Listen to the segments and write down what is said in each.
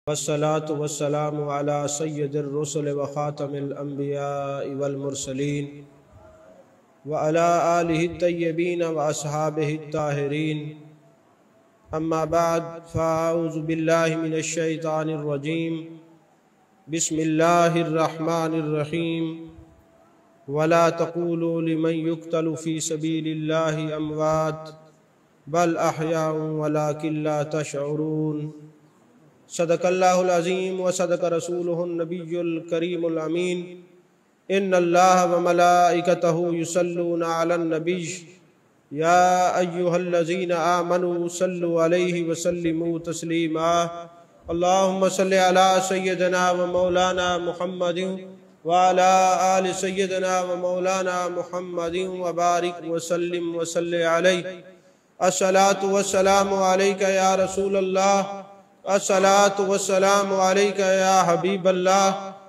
والصلاة والسلام على سید الرسل وخاتم الانبیاء والمرسلین وعلى آلہ الطیبین واصحابہ الطاہرین اما بعد فاعوذ باللہ من الشیطان الرجیم بسم اللہ الرحمن الرحیم ولا تقولوا لمن يقتل في سبيل الله اموات بل احیاء ولكن لا تشعرون صدق اللہ العظیم وصدق رسولہ النبی الکریم الامین ان اللہ وملائکتہ یصلون علی النبی یا ایہا الذین آمنوا صلوا علیہ وسلموا تسلیما اللہم صلی علی سیدنا ومولانا محمد وعلى آل سيدنا ومولانا محمد وبارك وسلم وصلي عليه الصلاة والسلام عليك يا رسول الله الصلاة والسلام عليك يا حبيب الله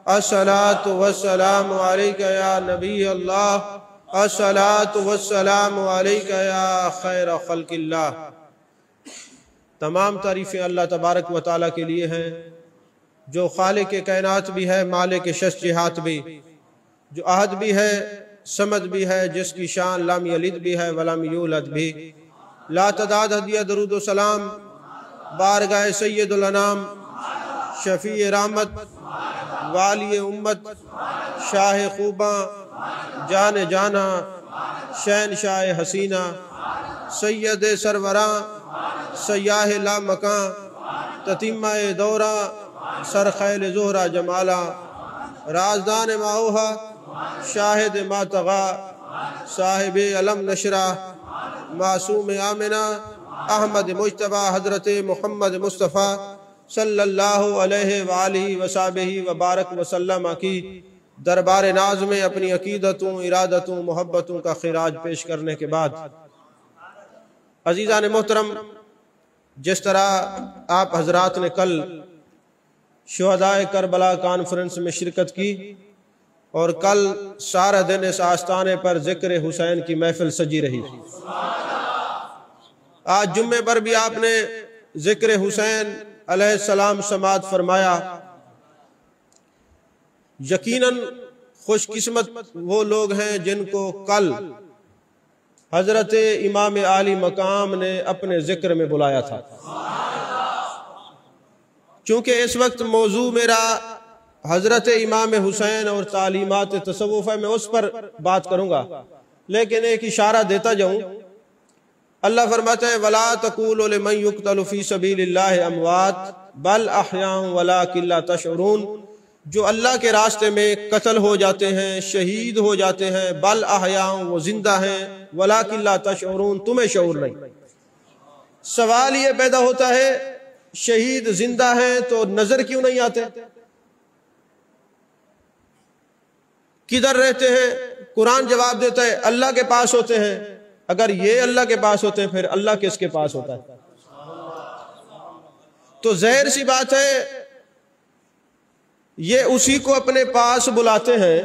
الصلاة والسلام عليك يا نبي الله الصلاة والسلام عليك يا خير خلق الله۔ تمام تعریفیں اللہ تبارک و تعالیٰ کے لیے ہیں جو خالق کائنات بھی ہے، مالک شش جہات بھی، جو احد بھی ہے، صمد بھی ہے، جس کی شان لم یلد بھی ہے ولم یولد بھی۔ لا تعداد ہدیہ درود و سلام بارگاہ سید الانام، شفیع رحمت، والی امت، شاہ خوباں، جان جانا، شہنشاہ حسینہ، سید سروراں، سیاہ لا مکاں، تتیمہ دوراں، سرخیل زہرہ جمالا، رازدان ماؤہا، شاہد ماتغا، صاحب علم نشرہ، معصوم آمنہ، احمد مجتبہ، حضرت محمد مصطفیٰ صلی اللہ علیہ وآلہ وصحبہ وبارک وسلم کی دربار ناز میں اپنی عقیدتوں، ارادتوں، محبتوں کا خراج پیش کرنے کے بعد، عزیزان محترم، جس طرح آپ حضرات نے کل شہدائے کربلا کانفرنس میں شرکت کی اور کل سارا دن اس آستانے پر ذکر حسین کی محفل سجی رہی، آج جمعے پر بھی آپ نے ذکر حسین علیہ السلام سماعت فرمایا۔ یقیناً خوش قسمت وہ لوگ ہیں جن کو کل حضرت امام عالی مقام نے اپنے ذکر میں بلایا تھا۔ چونکہ اس وقت موضوع میرا حضرت امام حسین اور تعلیمات تصوف ہے، میں اس پر بات کروں گا، لیکن ایک اشارہ دیتا جاؤں۔ اللہ فرماتا ہے وَلَا تَقُولُوا لِمَنْ يُقْتَلُ فِي سَبِيلِ اللَّهِ أَمْوَاتٌ بَلْ أَحْيَاءٌ وَلَكِنْ لَا تَشْعُرُونَ، جو اللہ کے راستے میں قتل ہو جاتے ہیں، شہید ہو جاتے ہیں، بل احیاء، وہ زندہ ہیں، وَلَكِنْ لَا تَشْعُرُونَ، تمہیں شعور نہیں۔ سوال یہ پیدا ہوتا ہے شہید زندہ ہیں تو نظر کیوں نہیں آتے؟ کدھر رہتے ہیں؟ قرآن جواب دیتا ہے اللہ کے پاس ہوتے ہیں۔ اگر یہ اللہ کے پاس ہوتے ہیں پھر اللہ کس کے پاس ہوتا ہے؟ تو ظاہر سی بات ہے یہ اسی کو اپنے پاس بلاتے ہیں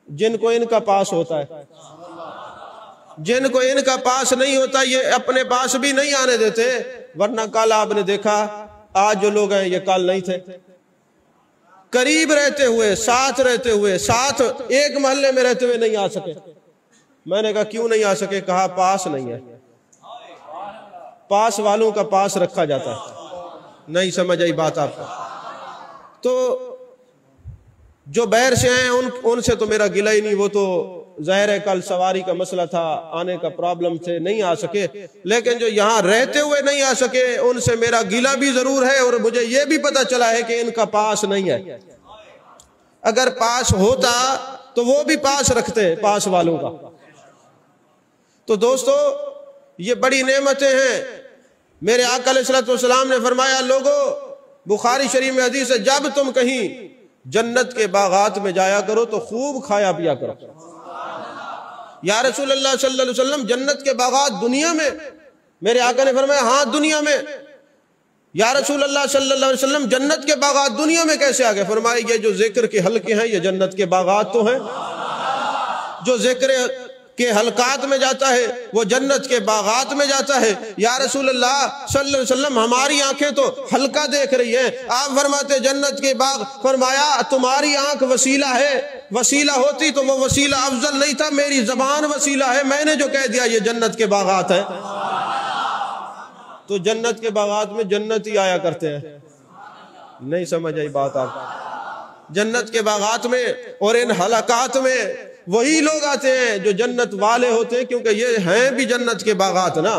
جن کو ان کا پاس ہوتا ہے، جن کو ان کا پاس نہیں ہوتا یہ اپنے پاس بھی نہیں آنے دیتے، ورنہ کل آپ نے دیکھا آج جو لوگ ہیں یہ کل نہیں تھے، قریب رہتے ہوئے، ساتھ رہتے ہوئے، ساتھ ایک محلے میں رہتے ہوئے نہیں آ سکے۔ میں نے کہا کیوں نہیں آ سکے؟ کہا پاس نہیں ہے۔ پاس والوں کا پاس رکھا جاتا ہے۔ نہیں سمجھ آئی بات آپ کو؟ تو جو بہر سے ہیں ان سے تو میرا گلہ ہی نہیں، وہ تو ظاہر ہے کل سواری کا مسئلہ تھا، آنے کا پرابلم تھے، نہیں آ سکے، لیکن جو یہاں رہتے ہوئے نہیں آ سکے ان سے میرا گلہ بھی ضرور ہے، اور مجھے یہ بھی پتا چلا ہے کہ ان کا پاس نہیں ہے۔ اگر پاس ہوتا تو وہ بھی پاس رکھتے پاس والوں کا۔ تو دوستو یہ بڑی نعمتیں ہیں۔ میرے آقا علیہ السلام نے فرمایا لوگو، بخاری شریف میں حدیث ہے، جب تم کہیں جنت کے باغات میں جایا کرو تو خوب کھایا پیا کرو۔ یا رسول اللہ صلی اللہ علیہ وسلم جنت کے باغات دنیا میں؟ میرے آقا نے فرمایا ہاں دنیا میں۔ یا رسول اللہ صلی اللہ علیہ وسلم جنت کے باغات دنیا میں کیسے آگئے؟ فرمایا یہ جو ذکر کے حلقے ہیں یہ جنت کے باغات تو ہیں، جو ذکر کے حلقات میں جاتا ہے، وہ جنت کے باغات میں جاتا ہے۔ یا رسول اللہ صلی اللہ علیہ وسلم ہماری آنکھیں تو حلقہ دیکھ رہی ہیں، آپ فرماتے جنت کے باغ۔ فرمایا تمہاری آنکھ وسیلہ ہے، وسیلہ ہوتی تو وہ وسیلہ افضل نہیں تھا، میری زبان وسیلہ ہے، میں نے جو کہہ دیا یہ جنت کے باغات ہیں۔ تو جنت کے باغات میں جنتی آیا کرتے ہیں، نہیں سمجھ آئی بات آپ؟ جنت کے باغات میں اور ان حلقات میں وہی لوگ آتے ہیں جو جنت والے ہوتے ہیں، کیونکہ یہ ہیں بھی جنت کے باغات نا۔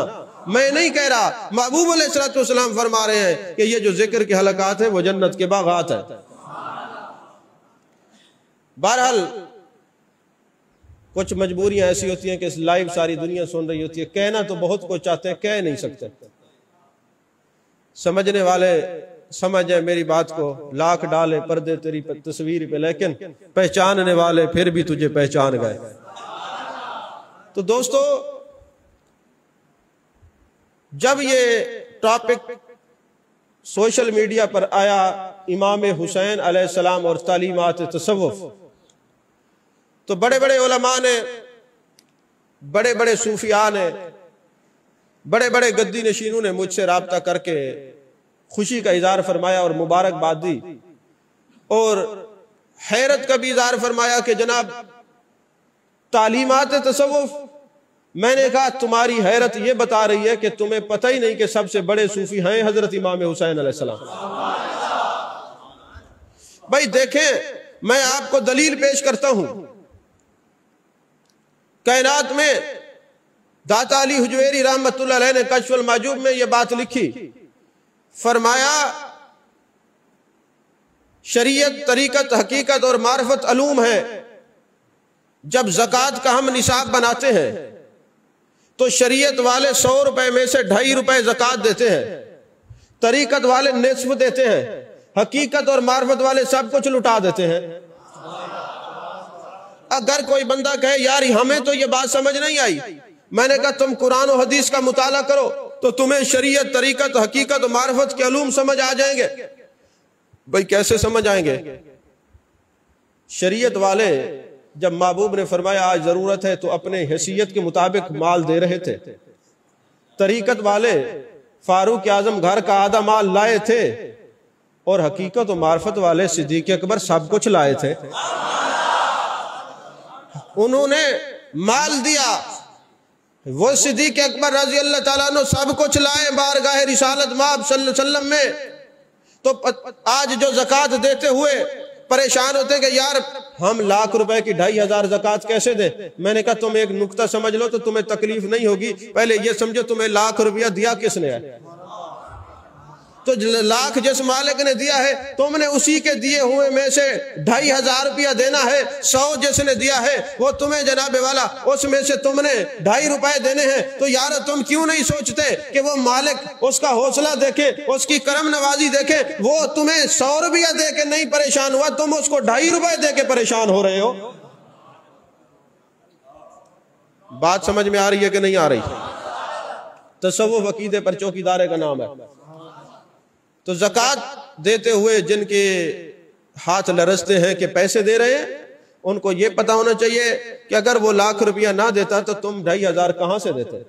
میں نہیں کہہ رہا، محبوب علیہ الصلوۃ والسلام فرما رہے ہیں کہ یہ جو ذکر کے حلقات ہیں وہ جنت کے باغات ہیں۔ بہرحال کچھ مجبوریاں ایسی ہوتی ہیں کہ اس لائیو ساری دنیا سن رہی ہوتی ہے، کہنا تو بہت کچھ چاہتے ہیں، کہہ نہیں سکتے۔ سمجھنے والے سمجھ جائے میری بات کو، لاکھ ڈالے پردے تیری تصویر پہ، لیکن پہچاننے والے پھر بھی تجھے پہچان گئے۔ تو دوستو، جب یہ ٹاپک سوشل میڈیا پر آیا، امام حسین علیہ السلام اور تعلیمات تصوف، تو بڑے بڑے علماء نے، بڑے بڑے صوفیاء نے، بڑے بڑے گدی نشینوں نے مجھ سے رابطہ کر کے خوشی کا اظہار فرمایا اور مبارکباد دی، اور حیرت کا بھی اظہار فرمایا کہ جناب تعلیمات تصوف، میں نے کہا تمہاری حیرت یہ بتا رہی ہے کہ تمہیں پتہ ہی نہیں کہ سب سے بڑے صوفی ہیں حضرت امام حسین علیہ السلام۔ بھائی دیکھیں، میں آپ کو دلیل پیش کرتا ہوں۔ کائنات میں داتا علی حجویری رحمت اللہ علیہ نے کشف المحجوب میں یہ بات لکھی، فرمایا شریعت، طریقت، حقیقت اور معرفت علوم ہے۔ جب زکوٰۃ کا ہم نصاب بناتے ہیں تو شریعت والے 100 روپے میں سے 2.5 روپے زکوٰۃ دیتے ہیں، طریقت والے نصف دیتے ہیں، حقیقت اور معرفت والے سب کچھ لٹا دیتے ہیں۔ اگر کوئی بندہ کہے یار ہمیں تو یہ بات سمجھ نہیں آئی، میں نے کہا تم قرآن و حدیث کا مطالعہ کرو تو تمہیں شریعت، طریقت، حقیقت و معرفت کے علوم سمجھ آ جائیں گے۔ بھائی کیسے سمجھ آئیں گے؟ شریعت والے جب محبوب نے فرمایا آج ضرورت ہے تو اپنے حیثیت کے مطابق مال دے رہے تھے، طریقت والے فاروق اعظم گھر کا آدھا مال لائے تھے، اور حقیقت و معرفت والے صدیق اکبر سب کچھ لائے تھے۔ انہوں نے مال دیا، وہ صدیق اکبر رضی اللہ تعالیٰ عنہ سب کچھ لائے بارگاہ رسالت مآب صلی اللہ علیہ وسلم میں۔ تو آج جو زکوٰۃ دیتے ہوئے پریشان ہوتے کہ یار ہم 1,00,000 روپے کی 2,500 زکوٰۃ کیسے دیں؟ میں نے کہا تم ایک نکتہ سمجھ لو تو تمہیں تکلیف نہیں ہوگی۔ پہلے یہ سمجھو تمہیں 1,00,000 روپیہ دیا کس نے ہے؟ تو 1,00,000 جس مالک نے دیا ہے تم نے اسی کے دیے ہوئے میں سے 2,500 روپیہ دینا ہے۔ 100 جس نے دیا ہے وہ تمہیں جناب والا اس میں سے تم نے 2.5 روپے دینے ہیں۔ تو یار تم کیوں نہیں سوچتے کہ وہ مالک اس کا حوصلہ دیکھے، اس کی کرم نوازی دیکھے، وہ تمہیں 100 روپیہ دے کے نہیں پریشان ہوا، تم اس کو 2.5 روپے دے کے پریشان ہو رہے ہو۔ بات سمجھ میں آ رہی ہے کہ نہیں آ رہی؟ تصوف عقیدے پر چوکیدارے کا نام ہے۔ تو زکوٰۃ دیتے ہوئے جن کے ہاتھ لرزتے ہیں کہ پیسے دے رہے ہیں، ان کو یہ پتا ہونا چاہیے کہ اگر وہ 1,00,000 روپیہ نہ دیتا تو تم 2,500 کہاں سے دیتے؟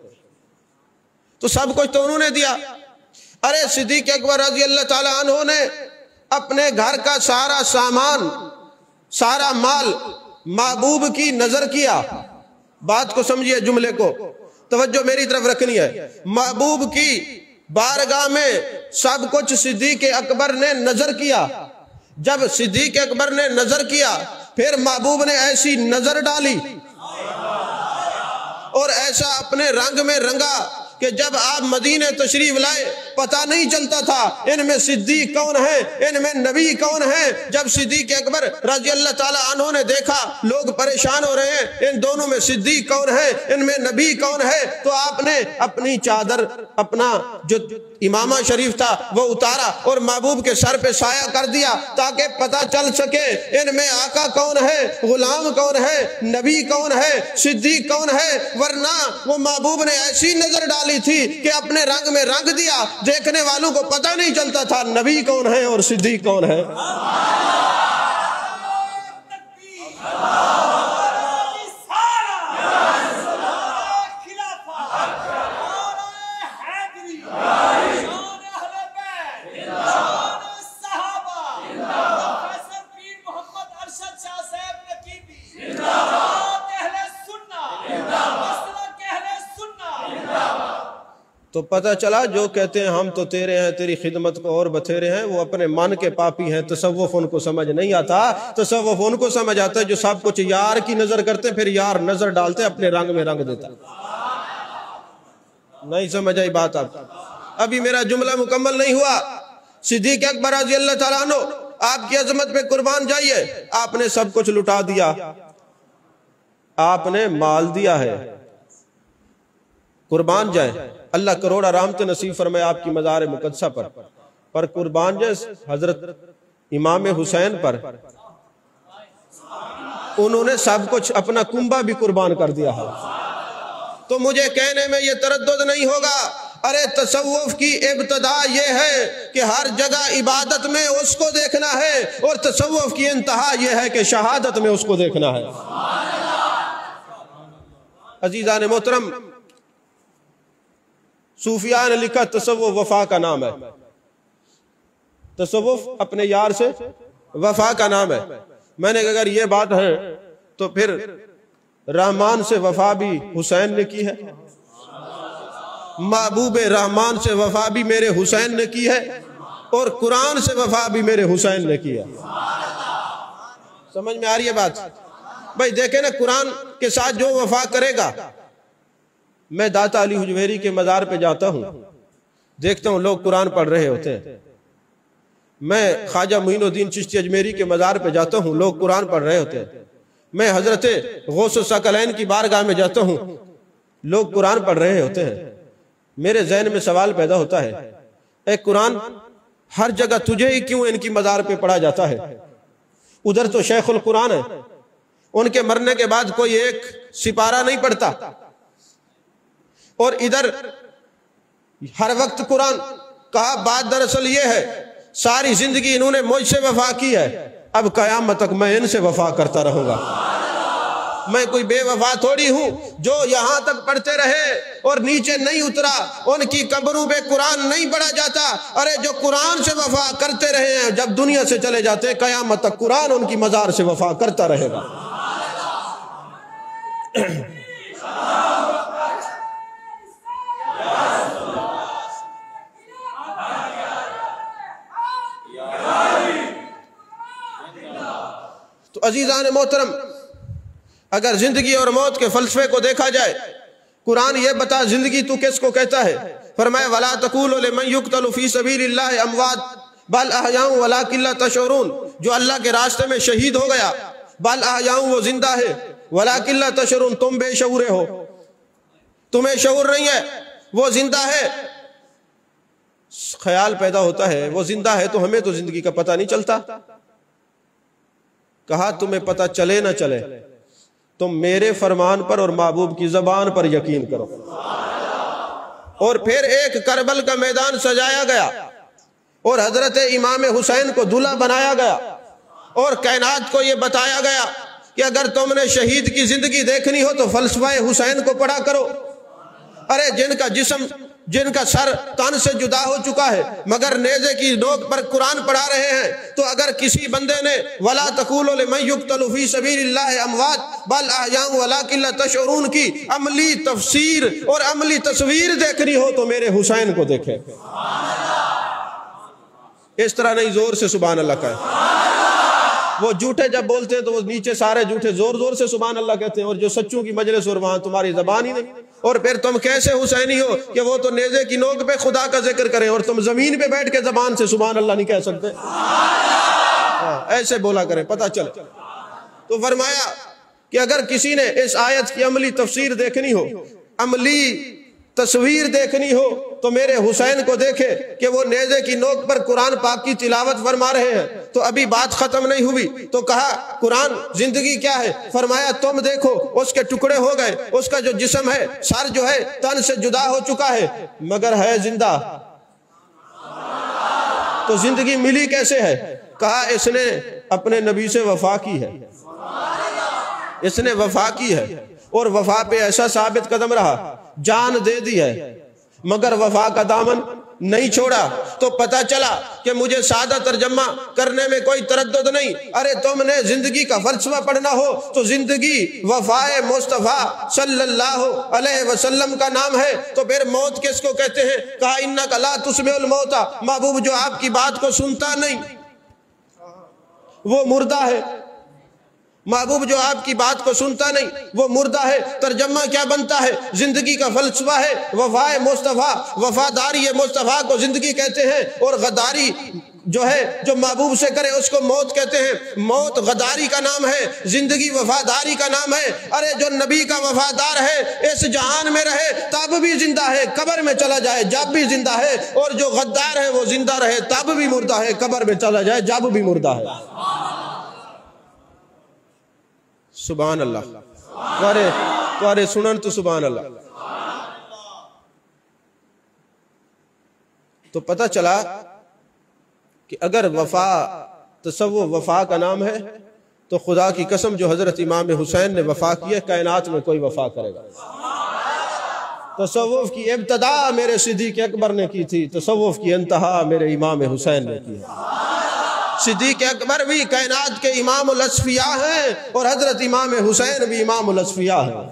تو سب کچھ تو انہوں نے دیا۔ ارے صدیق اکبر رضی اللہ تعالیٰ عنہ نے اپنے گھر کا سارا سامان، سارا مال محبوب کی نظر کیا۔ بات کو سمجھیے، جملے کو توجہ میری طرف رکھنی ہے۔ محبوب کی بارگاہ میں سب کچھ صدیق اکبر نے نظر کیا۔ جب صدیق اکبر نے نظر کیا پھر محبوب نے ایسی نظر ڈالی اور ایسا اپنے رنگ میں رنگا کہ جب آپ مدینے تشریف لائے پتہ نہیں چلتا تھا ان میں صدیق کون ہے، ان میں نبی کون ہے۔ جب صدیق اکبر رضی اللہ تعالیٰ عنہ نے دیکھا لوگ پریشان ہو رہے ہیں ان دونوں میں صدیق کون ہے، ان میں نبی کون ہے، تو آپ نے اپنی چادر، اپنا جو امامہ شریف تھا وہ اتارا اور محبوب کے سر پہ سایہ کر دیا تاکہ پتہ چل سکے ان میں آقا کون ہے، غلام کون ہے، نبی کون ہے، صدیق کون ہے۔ ورنہ وہ محبوب نے ایسی نظر ڈالی تھی کہ اپنے رنگ میں رنگ دیا، دیکھنے والوں کو پتہ نہیں چلتا تھا نبی کون ہے اور صدیق کون ہے۔ تو پتہ چلا جو کہتے ہیں ہم تو تیرے ہیں، تیری خدمت کو اور بتھیرے ہیں، وہ اپنے من کے پاپی ہیں۔ تصوف ان کو سمجھ نہیں آتا، تصوف ان کو سمجھ آتا ہے جو سب کچھ یار کی نظر کرتے، پھر یار نظر ڈالتے اپنے رنگ میں رنگ دیتا۔ نہیں سمجھ آئی بات؟ آپ ابھی میرا جملہ مکمل نہیں ہوا۔ صدیق اکبر رضی اللہ تعالیٰ عنہ آپ کی عظمت پہ قربان جائیے، آپ نے سب کچھ لٹا دیا، آپ نے مال دیا ہے، قربان جائے، اللہ کروڑ رحمت نصیب فرمائے آپ کی مزار مقدسہ پر قربان جائے حضرت امام حسین پر، انہوں نے سب کچھ اپنا کنبہ بھی قربان کر دیا ہے۔ تو مجھے کہنے میں یہ تردد نہیں ہوگا، ارے تصوف کی ابتدا یہ ہے کہ ہر جگہ عبادت میں اس کو دیکھنا ہے، اور تصوف کی انتہا یہ ہے کہ شہادت میں اس کو دیکھنا ہے۔ عزیزان محترم، صوفیاء نے لکھا تصوف وفا کا نام ہے، تصوف اپنے یار سے وفا کا نام ہے۔ میں نے کہا اگر یہ بات ہے تو پھر رحمان سے وفا بھی حسین نے کی ہے، محبوب رحمان سے وفا بھی میرے حسین نے کی ہے، اور قرآن سے وفا بھی میرے حسین نے کی ہے۔ سمجھ میں آ رہی ہے بات؟ بھائی دیکھیں نا، قرآن کے ساتھ جو وفا کرے گا، میں داتا علی حجویری کے مزار پہ جاتا ہوں، دیکھتا ہوں لوگ قرآن پڑھ رہے ہوتے ہیں، میں خواجہ معین الدین چشتی اجمیری کے مزار پہ جاتا ہوں، لوگ قرآن پڑھ رہے ہوتے ہیں، میں حضرت غوث الثقلین کی بارگاہ میں جاتا ہوں، لوگ قرآن پڑھ رہے ہوتے ہیں، میرے ذہن میں سوال پیدا ہوتا ہے، اے قرآن ہر جگہ تجھے ہی کیوں ان کی مزار پہ پڑھا جاتا ہے؟ ادھر تو شیخ القرآن ہے، ان کے مرنے کے بعد کوئی ایک سپارہ نہیں پڑھتا، اور ادھر ہر وقت قرآن۔ کہا بات دراصل یہ ہے، ساری زندگی انہوں نے مجھ سے وفا کی ہے، اب قیامت تک میں ان سے وفا کرتا رہوں گا۔ میں کوئی بے وفا تھوڑی ہوں جو یہاں تک پڑھتے رہے اور نیچے نہیں اترا، ان کی قبروں پہ قرآن نہیں پڑھا جاتا۔ ارے جو قرآن سے وفا کرتے رہے ہیں، جب دنیا سے چلے جاتے قیامت تک قرآن ان کی مزار سے وفا کرتا رہے گا۔ تو عزیزان محترم، اگر زندگی اور موت کے فلسفے کو دیکھا جائے، قرآن یہ بتا زندگی تو کس کو کہتا ہے؟ فرمایا وَلَا تَقُولُوا لِمَنْ يُقْتَلُ فِي سَبِيلِ اللَّهِ أَمْوَاتٌ بَلْ أَحْيَاءٌ وَلَٰكِن لَّا تَشْعُرُونَ۔ جو اللہ کے راستے میں شہید ہو گیا، بَلْ أَحْيَاءٌ وہ زندہ ہے، وَلَٰكِن لَّا تَشْعُرُونَ تم بے شعور ہو، تمہیں شعور نہیں ہے، وہ زندہ ہے۔ خیال پیدا ہوتا ہے وہ زندہ ہے تو ہمیں تو زندگی کا پتہ نہیں چلتا۔ کہا تمہیں پتہ چلے نہ چلے، تم میرے فرمان پر اور محبوب کی زبان پر یقین کرو۔ اور پھر ایک کربل کا میدان سجایا گیا، اور حضرت امام حسین کو دلہا بنایا گیا، اور کائنات کو یہ بتایا گیا کہ اگر تم نے شہید کی زندگی دیکھنی ہو تو فلسفہ حسین کو پڑھا کرو۔ ارے جن کا جسم، جن کا سر تن سے جدا ہو چکا ہے، مگر نیزے کی نوک پر قرآن پڑھا رہے ہیں، تو اگر کسی بندے نے وَلَا تَقُولُوا لِمَنْ يُقْتَلُ فِي سَبِيلِ اللَّهِ أَمْوَاتٌ بَلْ أَحْيَاءٌ وَلَٰكِن لَّا تَشْعُرُونَ کی عملی تفسیر اور عملی تصویر دیکھنی ہو تو میرے حسین کو دیکھیں۔ اس طرح نہیں، زور سے سبحان اللہ کہے۔ وہ جھوٹے جب بولتے ہیں تو وہ نیچے سارے جھوٹے زور زور سے سبحان اللہ کہتے ہیں، اور جو سچوں کی مجلس اور وہاں تمہاری زبان ہی نہیں۔ اور پھر تم کیسے حسینی ہو کہ وہ تو نیزے کی نوک پہ خدا کا ذکر کریں اور تم زمین پہ بیٹھ کے زبان سے سبحان اللہ نہیں کہہ سکتے؟ ایسے بولا کریں پتہ چلے۔ تو فرمایا کہ اگر کسی نے اس آیت کی عملی تفسیر دیکھنی ہو، عملی تصویر دیکھنی ہو، تو میرے حسین کو دیکھے کہ وہ نیزے کی نوک پر قرآن پاک کی تلاوت فرما رہے ہیں۔ تو ابھی بات ختم نہیں ہوئی، تو کہا قرآن زندگی کیا ہے؟ فرمایا تم دیکھو اس کے ٹکڑے ہو گئے، اس کا جو جسم ہے، سر جو ہے تن سے جدا ہو چکا ہے، مگر ہے زندہ۔ تو زندگی ملی کیسے ہے؟ کہا اس نے اپنے نبی سے وفا کی ہے، اس نے وفا کی ہے، اور وفا پہ ایسا ثابت قدم رہا، جان دے دی ہے، مگر وفا کا دامن نہیں چھوڑا تو پتہ چلا کہ مجھے سادہ ترجمہ کرنے میں کوئی تردد نہیں. ارے تم نے زندگی کا فلسفہ پڑھنا ہو تو زندگی وفائے مصطفیٰ صلی اللہ علیہ وسلم کا نام ہے. تو پھر موت کس کو کہتے ہیں؟ کہا انک لا تسمع الموتى، محبوب جو آپ کی بات کو سنتا نہیں وہ مردہ ہے. محبوب جو آپ کی بات کو سنتا نہیں وہ مردہ ہے. ترجمہ کیا بنتا ہے؟ زندگی کا فلسفہ ہے وفائے مصطفیٰ، وفاداری مصطفیٰ کو زندگی کہتے ہیں، اور غداری جو ہے جو محبوب سے کرے اس کو موت کہتے ہیں. موت غداری کا نام ہے، زندگی وفاداری کا نام ہے. ارے جو نبی کا وفادار ہے اس جہان میں رہے تب بھی زندہ ہے، قبر میں چلا جائے جب بھی زندہ ہے. اور جو غدار ہے وہ زندہ رہے تب بھی مردہ ہے، قبر میں چلا جائے جب بھی مردہ ہے. سبحان اللہ. توارے سنن تو سبحان اللہ. تو پتہ چلا کہ اگر وفا تصوف وفا کا نام ہے تو خدا کی قسم جو حضرت امام حسین نے وفا کی ہے کائنات میں کوئی وفا کرے گا. تصوف کی ابتدا میرے صدیق اکبر نے کی تھی، تصوف کی انتہا میرے امام حسین نے کی ہے. صدیق اکبر بھی کائنات کے امام الاصفیاء ہیں اور حضرت امام حسین بھی امام الاصفیاء ہیں.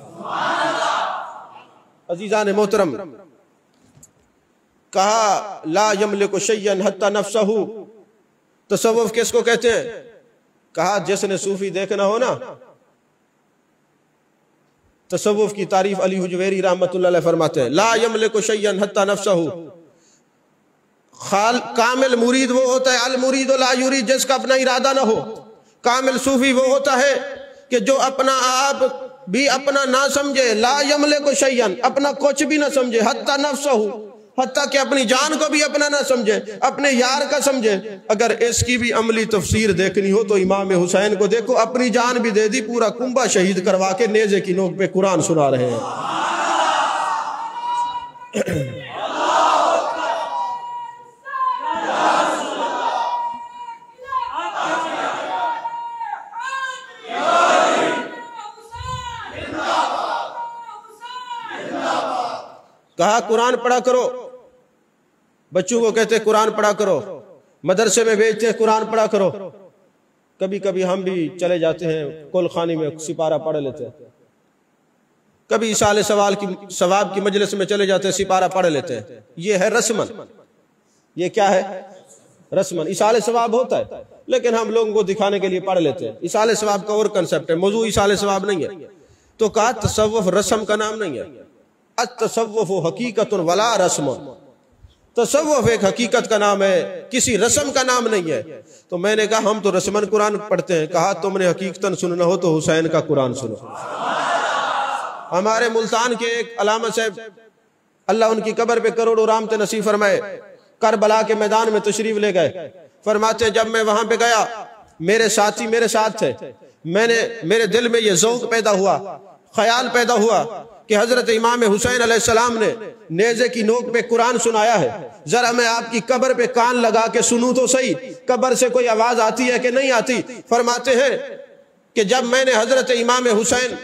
عزیزان محترم، کہا لا یملک شیئا حتی نفسہ. تصوف کس کو کہتے ہیں؟ کہا جس نے صوفی دیکھنا ہو نا، تصوف کی تعریف علی حجویری رحمت اللہ علیہ فرماتے ہیں لا یملک شیئا حتی نفسہ. کامل مرید وہ ہوتا ہے المرید لا یرید، جس کا اپنا ارادہ نہ ہو. کامل صوفی وہ ہوتا ہے کہ جو اپنا آپ بھی اپنا نہ سمجھے، لا یملک شیئا، اپنا کچھ بھی نہ سمجھے، حتی نفسہ، حتیٰ کہ اپنی جان کو بھی اپنا نہ سمجھے، اپنے یار کا سمجھے. اگر اس کی بھی عملی تفسیر دیکھنی ہو تو امام حسین کو دیکھو، اپنی جان بھی دے دی، پورا کنبہ شہید کروا کے نیزے کی نوک پہ قرآن سنا رہے ہیں. کہا قرآن پڑھا کرو. بچوں کو کہتے قرآن پڑھا کرو، مدرسے میں بھیجتے قرآن پڑھا کرو. کبھی کبھی ہم بھی چلے جاتے ہیں کل خانی میں سپارہ پڑھ لیتے ہیں، کبھی ایصال ثواب کی مجلس میں چلے جاتے ہیں سپارہ پڑھ لیتے ہیں. یہ ہے رسمن. یہ کیا ہے؟ رسمن. ایصال ثواب ہوتا ہے لیکن ہم لوگوں کو دکھانے کے لیے پڑھ لیتے ہیں. ایصال ثواب کا اور کنسپٹ ہے، موضوع ایصال ثواب نہیں ہے. تو کہا تصوف رسم کا نام نہیں ہے، التصوف حقیقت ولا رسم. تصوف ایک حقیقت کا نام ہے، کسی رسم کا نام نہیں ہے. تو میں نے کہا ہم تو رسمن قرآن پڑھتے ہیں. کہا تم نے حقیقتاً سننا ہو تو حسین کا قرآن سنو. ہمارے ملتان کے ایک علامہ صاحب، اللہ ان کی قبر پہ کروڑوں رحمت نصیب فرمائے، کربلا کے میدان میں تشریف لے گئے. فرماتے جب میں وہاں پہ گیا میرے ساتھی میرے ساتھ تھے، میرے دل میں یہ ذوق پیدا ہوا، خیال پیدا ہوا کہ حضرت امام حسین علیہ السلام نے نیزے کی نوک پہ قرآن سنایا ہے. ذرا میں آپ کی قبر پہ کان لگا کے سنوں تو صحیح، قبر سے کوئی آواز آتی ہے کہ نہیں آتی. فرماتے ہیں کہ جب میں نے حضرت امام حسین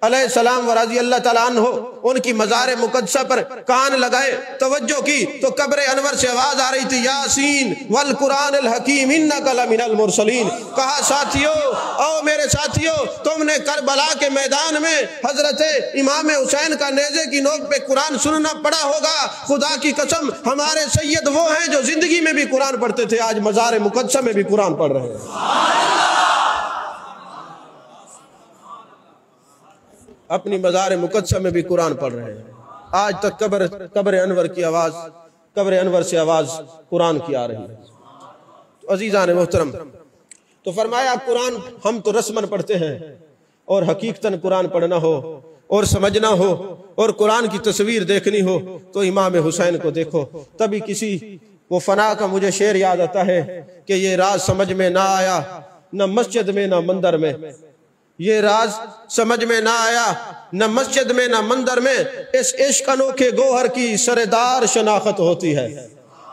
علیہ السلام و رضی اللہ تعالیٰ عنہ ان کی مزار مقدسہ پر کان لگائے، توجہ کی تو قبر انور سے آواز آ رہی تھی یاسین والقرآن الحکیم انک لمن المرسلین. کہا ساتھیو، او میرے ساتھیو، تم نے کربلا کے میدان میں حضرت امام حسین کا نیزے کی نوک پہ قرآن سننا پڑا ہوگا. خدا کی قسم ہمارے سید وہ ہیں جو زندگی میں بھی قرآن پڑھتے تھے، آج مزار مقدسہ میں بھی قرآن پڑھ رہے ہیں. اپنی مزار مقدسہ میں بھی قرآن پڑھ رہے ہیں. آج تک قبر انور کی آواز، قبر انور سے آواز قرآن کی آ رہی ہے. تو عزیزان محترم، تو فرمایا قرآن ہم تو رسمن پڑھتے ہیں، اور حقیقتاً قرآن پڑھنا ہو اور سمجھنا ہو اور قرآن کی تصویر دیکھنی ہو تو امام حسین کو دیکھو. تبھی کسی وہ فنا کا مجھے شعر یاد آتا ہے کہ یہ راز سمجھ میں نہ آیا نہ مسجد میں نہ مندر میں. یہ راز سمجھ میں نہ آیا نہ مسجد میں نہ مندر میں، اس عشق انوکھے گوہر کی سردار شناخت ہوتی ہے.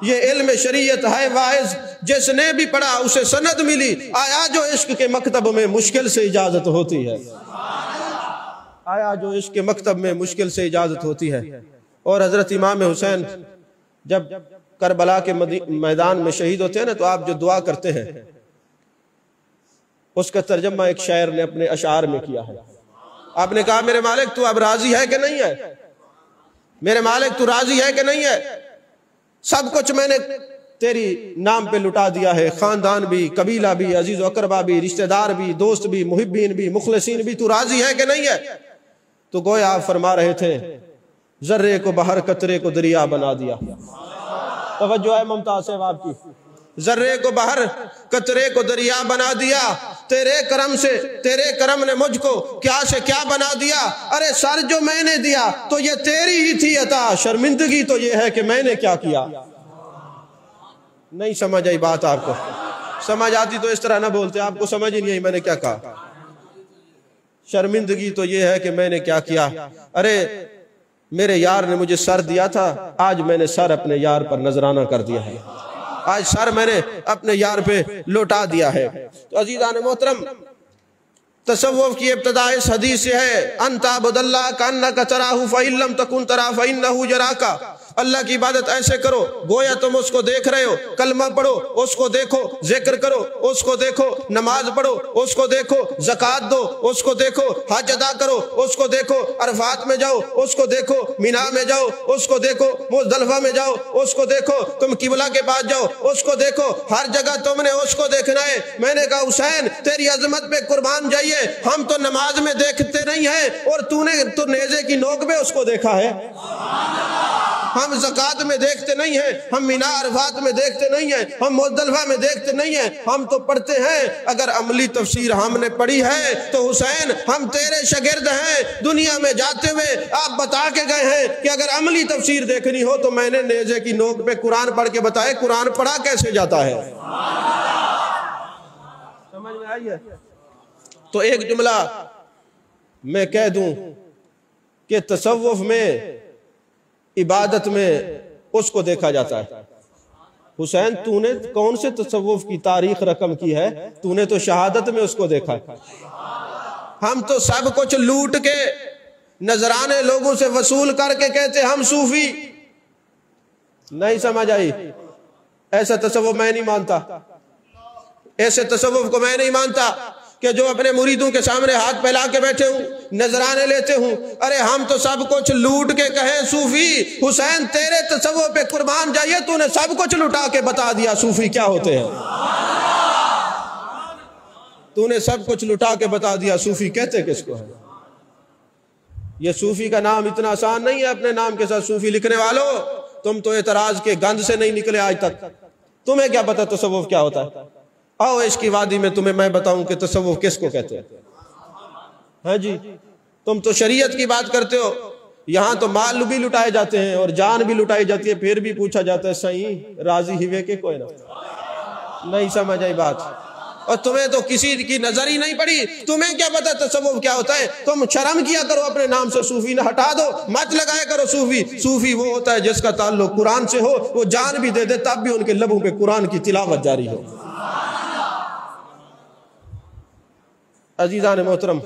یہ علم شریعت ہے واعظ، جس نے بھی پڑھا اسے سند ملی، آیا جو عشق کے مکتب میں مشکل سے اجازت ہوتی ہے. آیا جو عشق کے مکتب میں مشکل سے اجازت ہوتی ہے. اور حضرت امام حسین جب کربلا کے میدان میں شہید ہوتے ہیں نا تو آپ جو دعا کرتے ہیں اس کا ترجمہ ایک شاعر نے اپنے اشعار میں کیا ہے. آپ نے کہا میرے مالک تو اب راضی ہے کہ نہیں ہے؟ میرے مالک تو راضی ہے کہ نہیں ہے؟ سب کچھ میں نے تیری نام پہ لٹا دیا ہے، خاندان بھی، قبیلہ بھی، عزیز و اقربا بھی، رشتہ دار بھی، دوست بھی، محبین بھی، مخلصین بھی، تو راضی ہے کہ نہیں ہے؟ تو گویا آپ فرما رہے تھے ذرے کو بحر قطرے کو دریا بنا دیا. توجہ ہے ممتاز صاحب آپ کی. ذرے کو بحر قطرے کو دریا بنا دیا، تیرے کرم سے، تیرے کرم نے مجھ کو کیا سے کیا بنا دیا. ارے سر جو میں نے دیا تو یہ تیری ہی تھی عطا، شرمندگی تو یہ ہے کہ میں نے کیا کیا. نہیں سمجھ آئی بات آپ کو؟ سمجھ آتی تو اس طرح نہ بولتے. آپ کو سمجھ ہی نہیں آئی میں نے کیا کہا. شرمندگی تو یہ ہے کہ میں نے کیا کیا. ارے میرے یار نے مجھے سر دیا تھا، آج میں نے سر اپنے یار پر نذرانہ کر دیا ہے، آج سر میں نے اپنے یار پہ لوٹا دیا ہے. تو عزیزان محترم، تصوف کی ابتدا اس حدیث سے ہے ان تعبد اللہ کانک تراہ فإن لم تکن تراہ فإنہ یراک. اللہ کی عبادت ایسے کرو گویا تم اس کو دیکھ رہے ہو. کلمہ پڑھو اس کو دیکھو، ذکر کرو اس کو دیکھو، نماز پڑھو اس کو دیکھو، زکوٰۃ دو اس کو دیکھو، حج ادا کرو اس کو دیکھو، عرفات میں جاؤ اس کو دیکھو، مینا میں جاؤ اس کو دیکھو، مزدلفہ میں جاؤ اس کو دیکھو، تم قبلہ کے پاس جاؤ اس کو دیکھو. ہر جگہ تم نے اس کو دیکھنا ہے. میں نے کہا حسین تیری عظمت پہ قربان جائیے، ہم تو نماز میں دیکھتے نہیں ہیں اور تو نے تو نیزے کی نوک پہ اس کو دیکھا ہے. ہم زکوٰۃ میں دیکھتے نہیں ہیں، ہم مینا عرفات میں دیکھتے نہیں ہیں، ہم مزدلفہ میں دیکھتے نہیں ہیں. ہم تو پڑھتے ہیں. اگر عملی تفسیر ہم نے پڑھی ہے تو حسین ہم تیرے شاگرد ہیں. دنیا میں جاتے ہوئے آپ بتا کے گئے ہیں کہ اگر عملی تفسیر دیکھنی ہو تو میں نے نیزے کی نوک پہ قرآن پڑھ کے بتائے قرآن پڑھا کیسے جاتا ہے. سمجھ میں آئی ہے؟ تو ایک جملہ میں کہہ دوں کہ تصوف میں، عبادت میں اس کو دیکھا جاتا ہے. حسین تو نے کون سے تصوف کی تاریخ رقم کی ہے؟ تو نے تو شہادت میں اس کو دیکھا ہے. ہم تو سب کچھ لوٹ کے نذرانے لوگوں سے وصول کر کے کہتے ہم صوفی. نہیں سمجھ آئی؟ ایسا تصوف میں نہیں مانتا. ایسے تصوف کو میں نہیں مانتا کہ جو اپنے مریدوں کے سامنے ہاتھ پھیلا کے بیٹھے ہوں، نذرانے لیتے ہوں. ارے ہم تو سب کچھ لوٹ کے کہیں صوفی. حسین تیرے تصوف پہ قربان جائیے، تو نے سب کچھ لٹا کے بتا دیا صوفی کیا ہوتے ہیں. تو نے سب کچھ لٹا کے بتا دیا صوفی کہتے کس کو ہے. یہ صوفی کا نام اتنا آسان نہیں ہے. اپنے نام کے ساتھ صوفی لکھنے والوں، تم تو اعتراض کے گند سے نہیں نکلے آج تک. تمہیں کیا پتا تصوف کیا ہوتا ہے؟ آؤ اس کی وادی میں تمہیں میں بتاؤں کہ تصوف کس کو کہتے ہیں. ہاں جی، تم تو شریعت کی بات کرتے ہو، یہاں تو مال بھی لٹائے جاتے ہیں اور جان بھی لٹائی جاتی ہے، پھر بھی پوچھا جاتا ہے صحیح راضی ہوئے کہ کوئی نہ. نہیں سمجھ آئی بات؟ اور تمہیں تو کسی کی نظر ہی نہیں پڑی. تمہیں کیا پتا تصوف کیا ہوتا ہے؟ تم شرم کیا کرو اپنے نام سے صوفی نہ ہٹا دو، مت لگایا کرو صوفی. صوفی وہ ہوتا ہے جس کا تعلق قرآن سے ہو، وہ جان بھی دے دے تب بھی ان کے لبوں پہ قرآن کی تلاوت جاری ہو. عزیزان محترم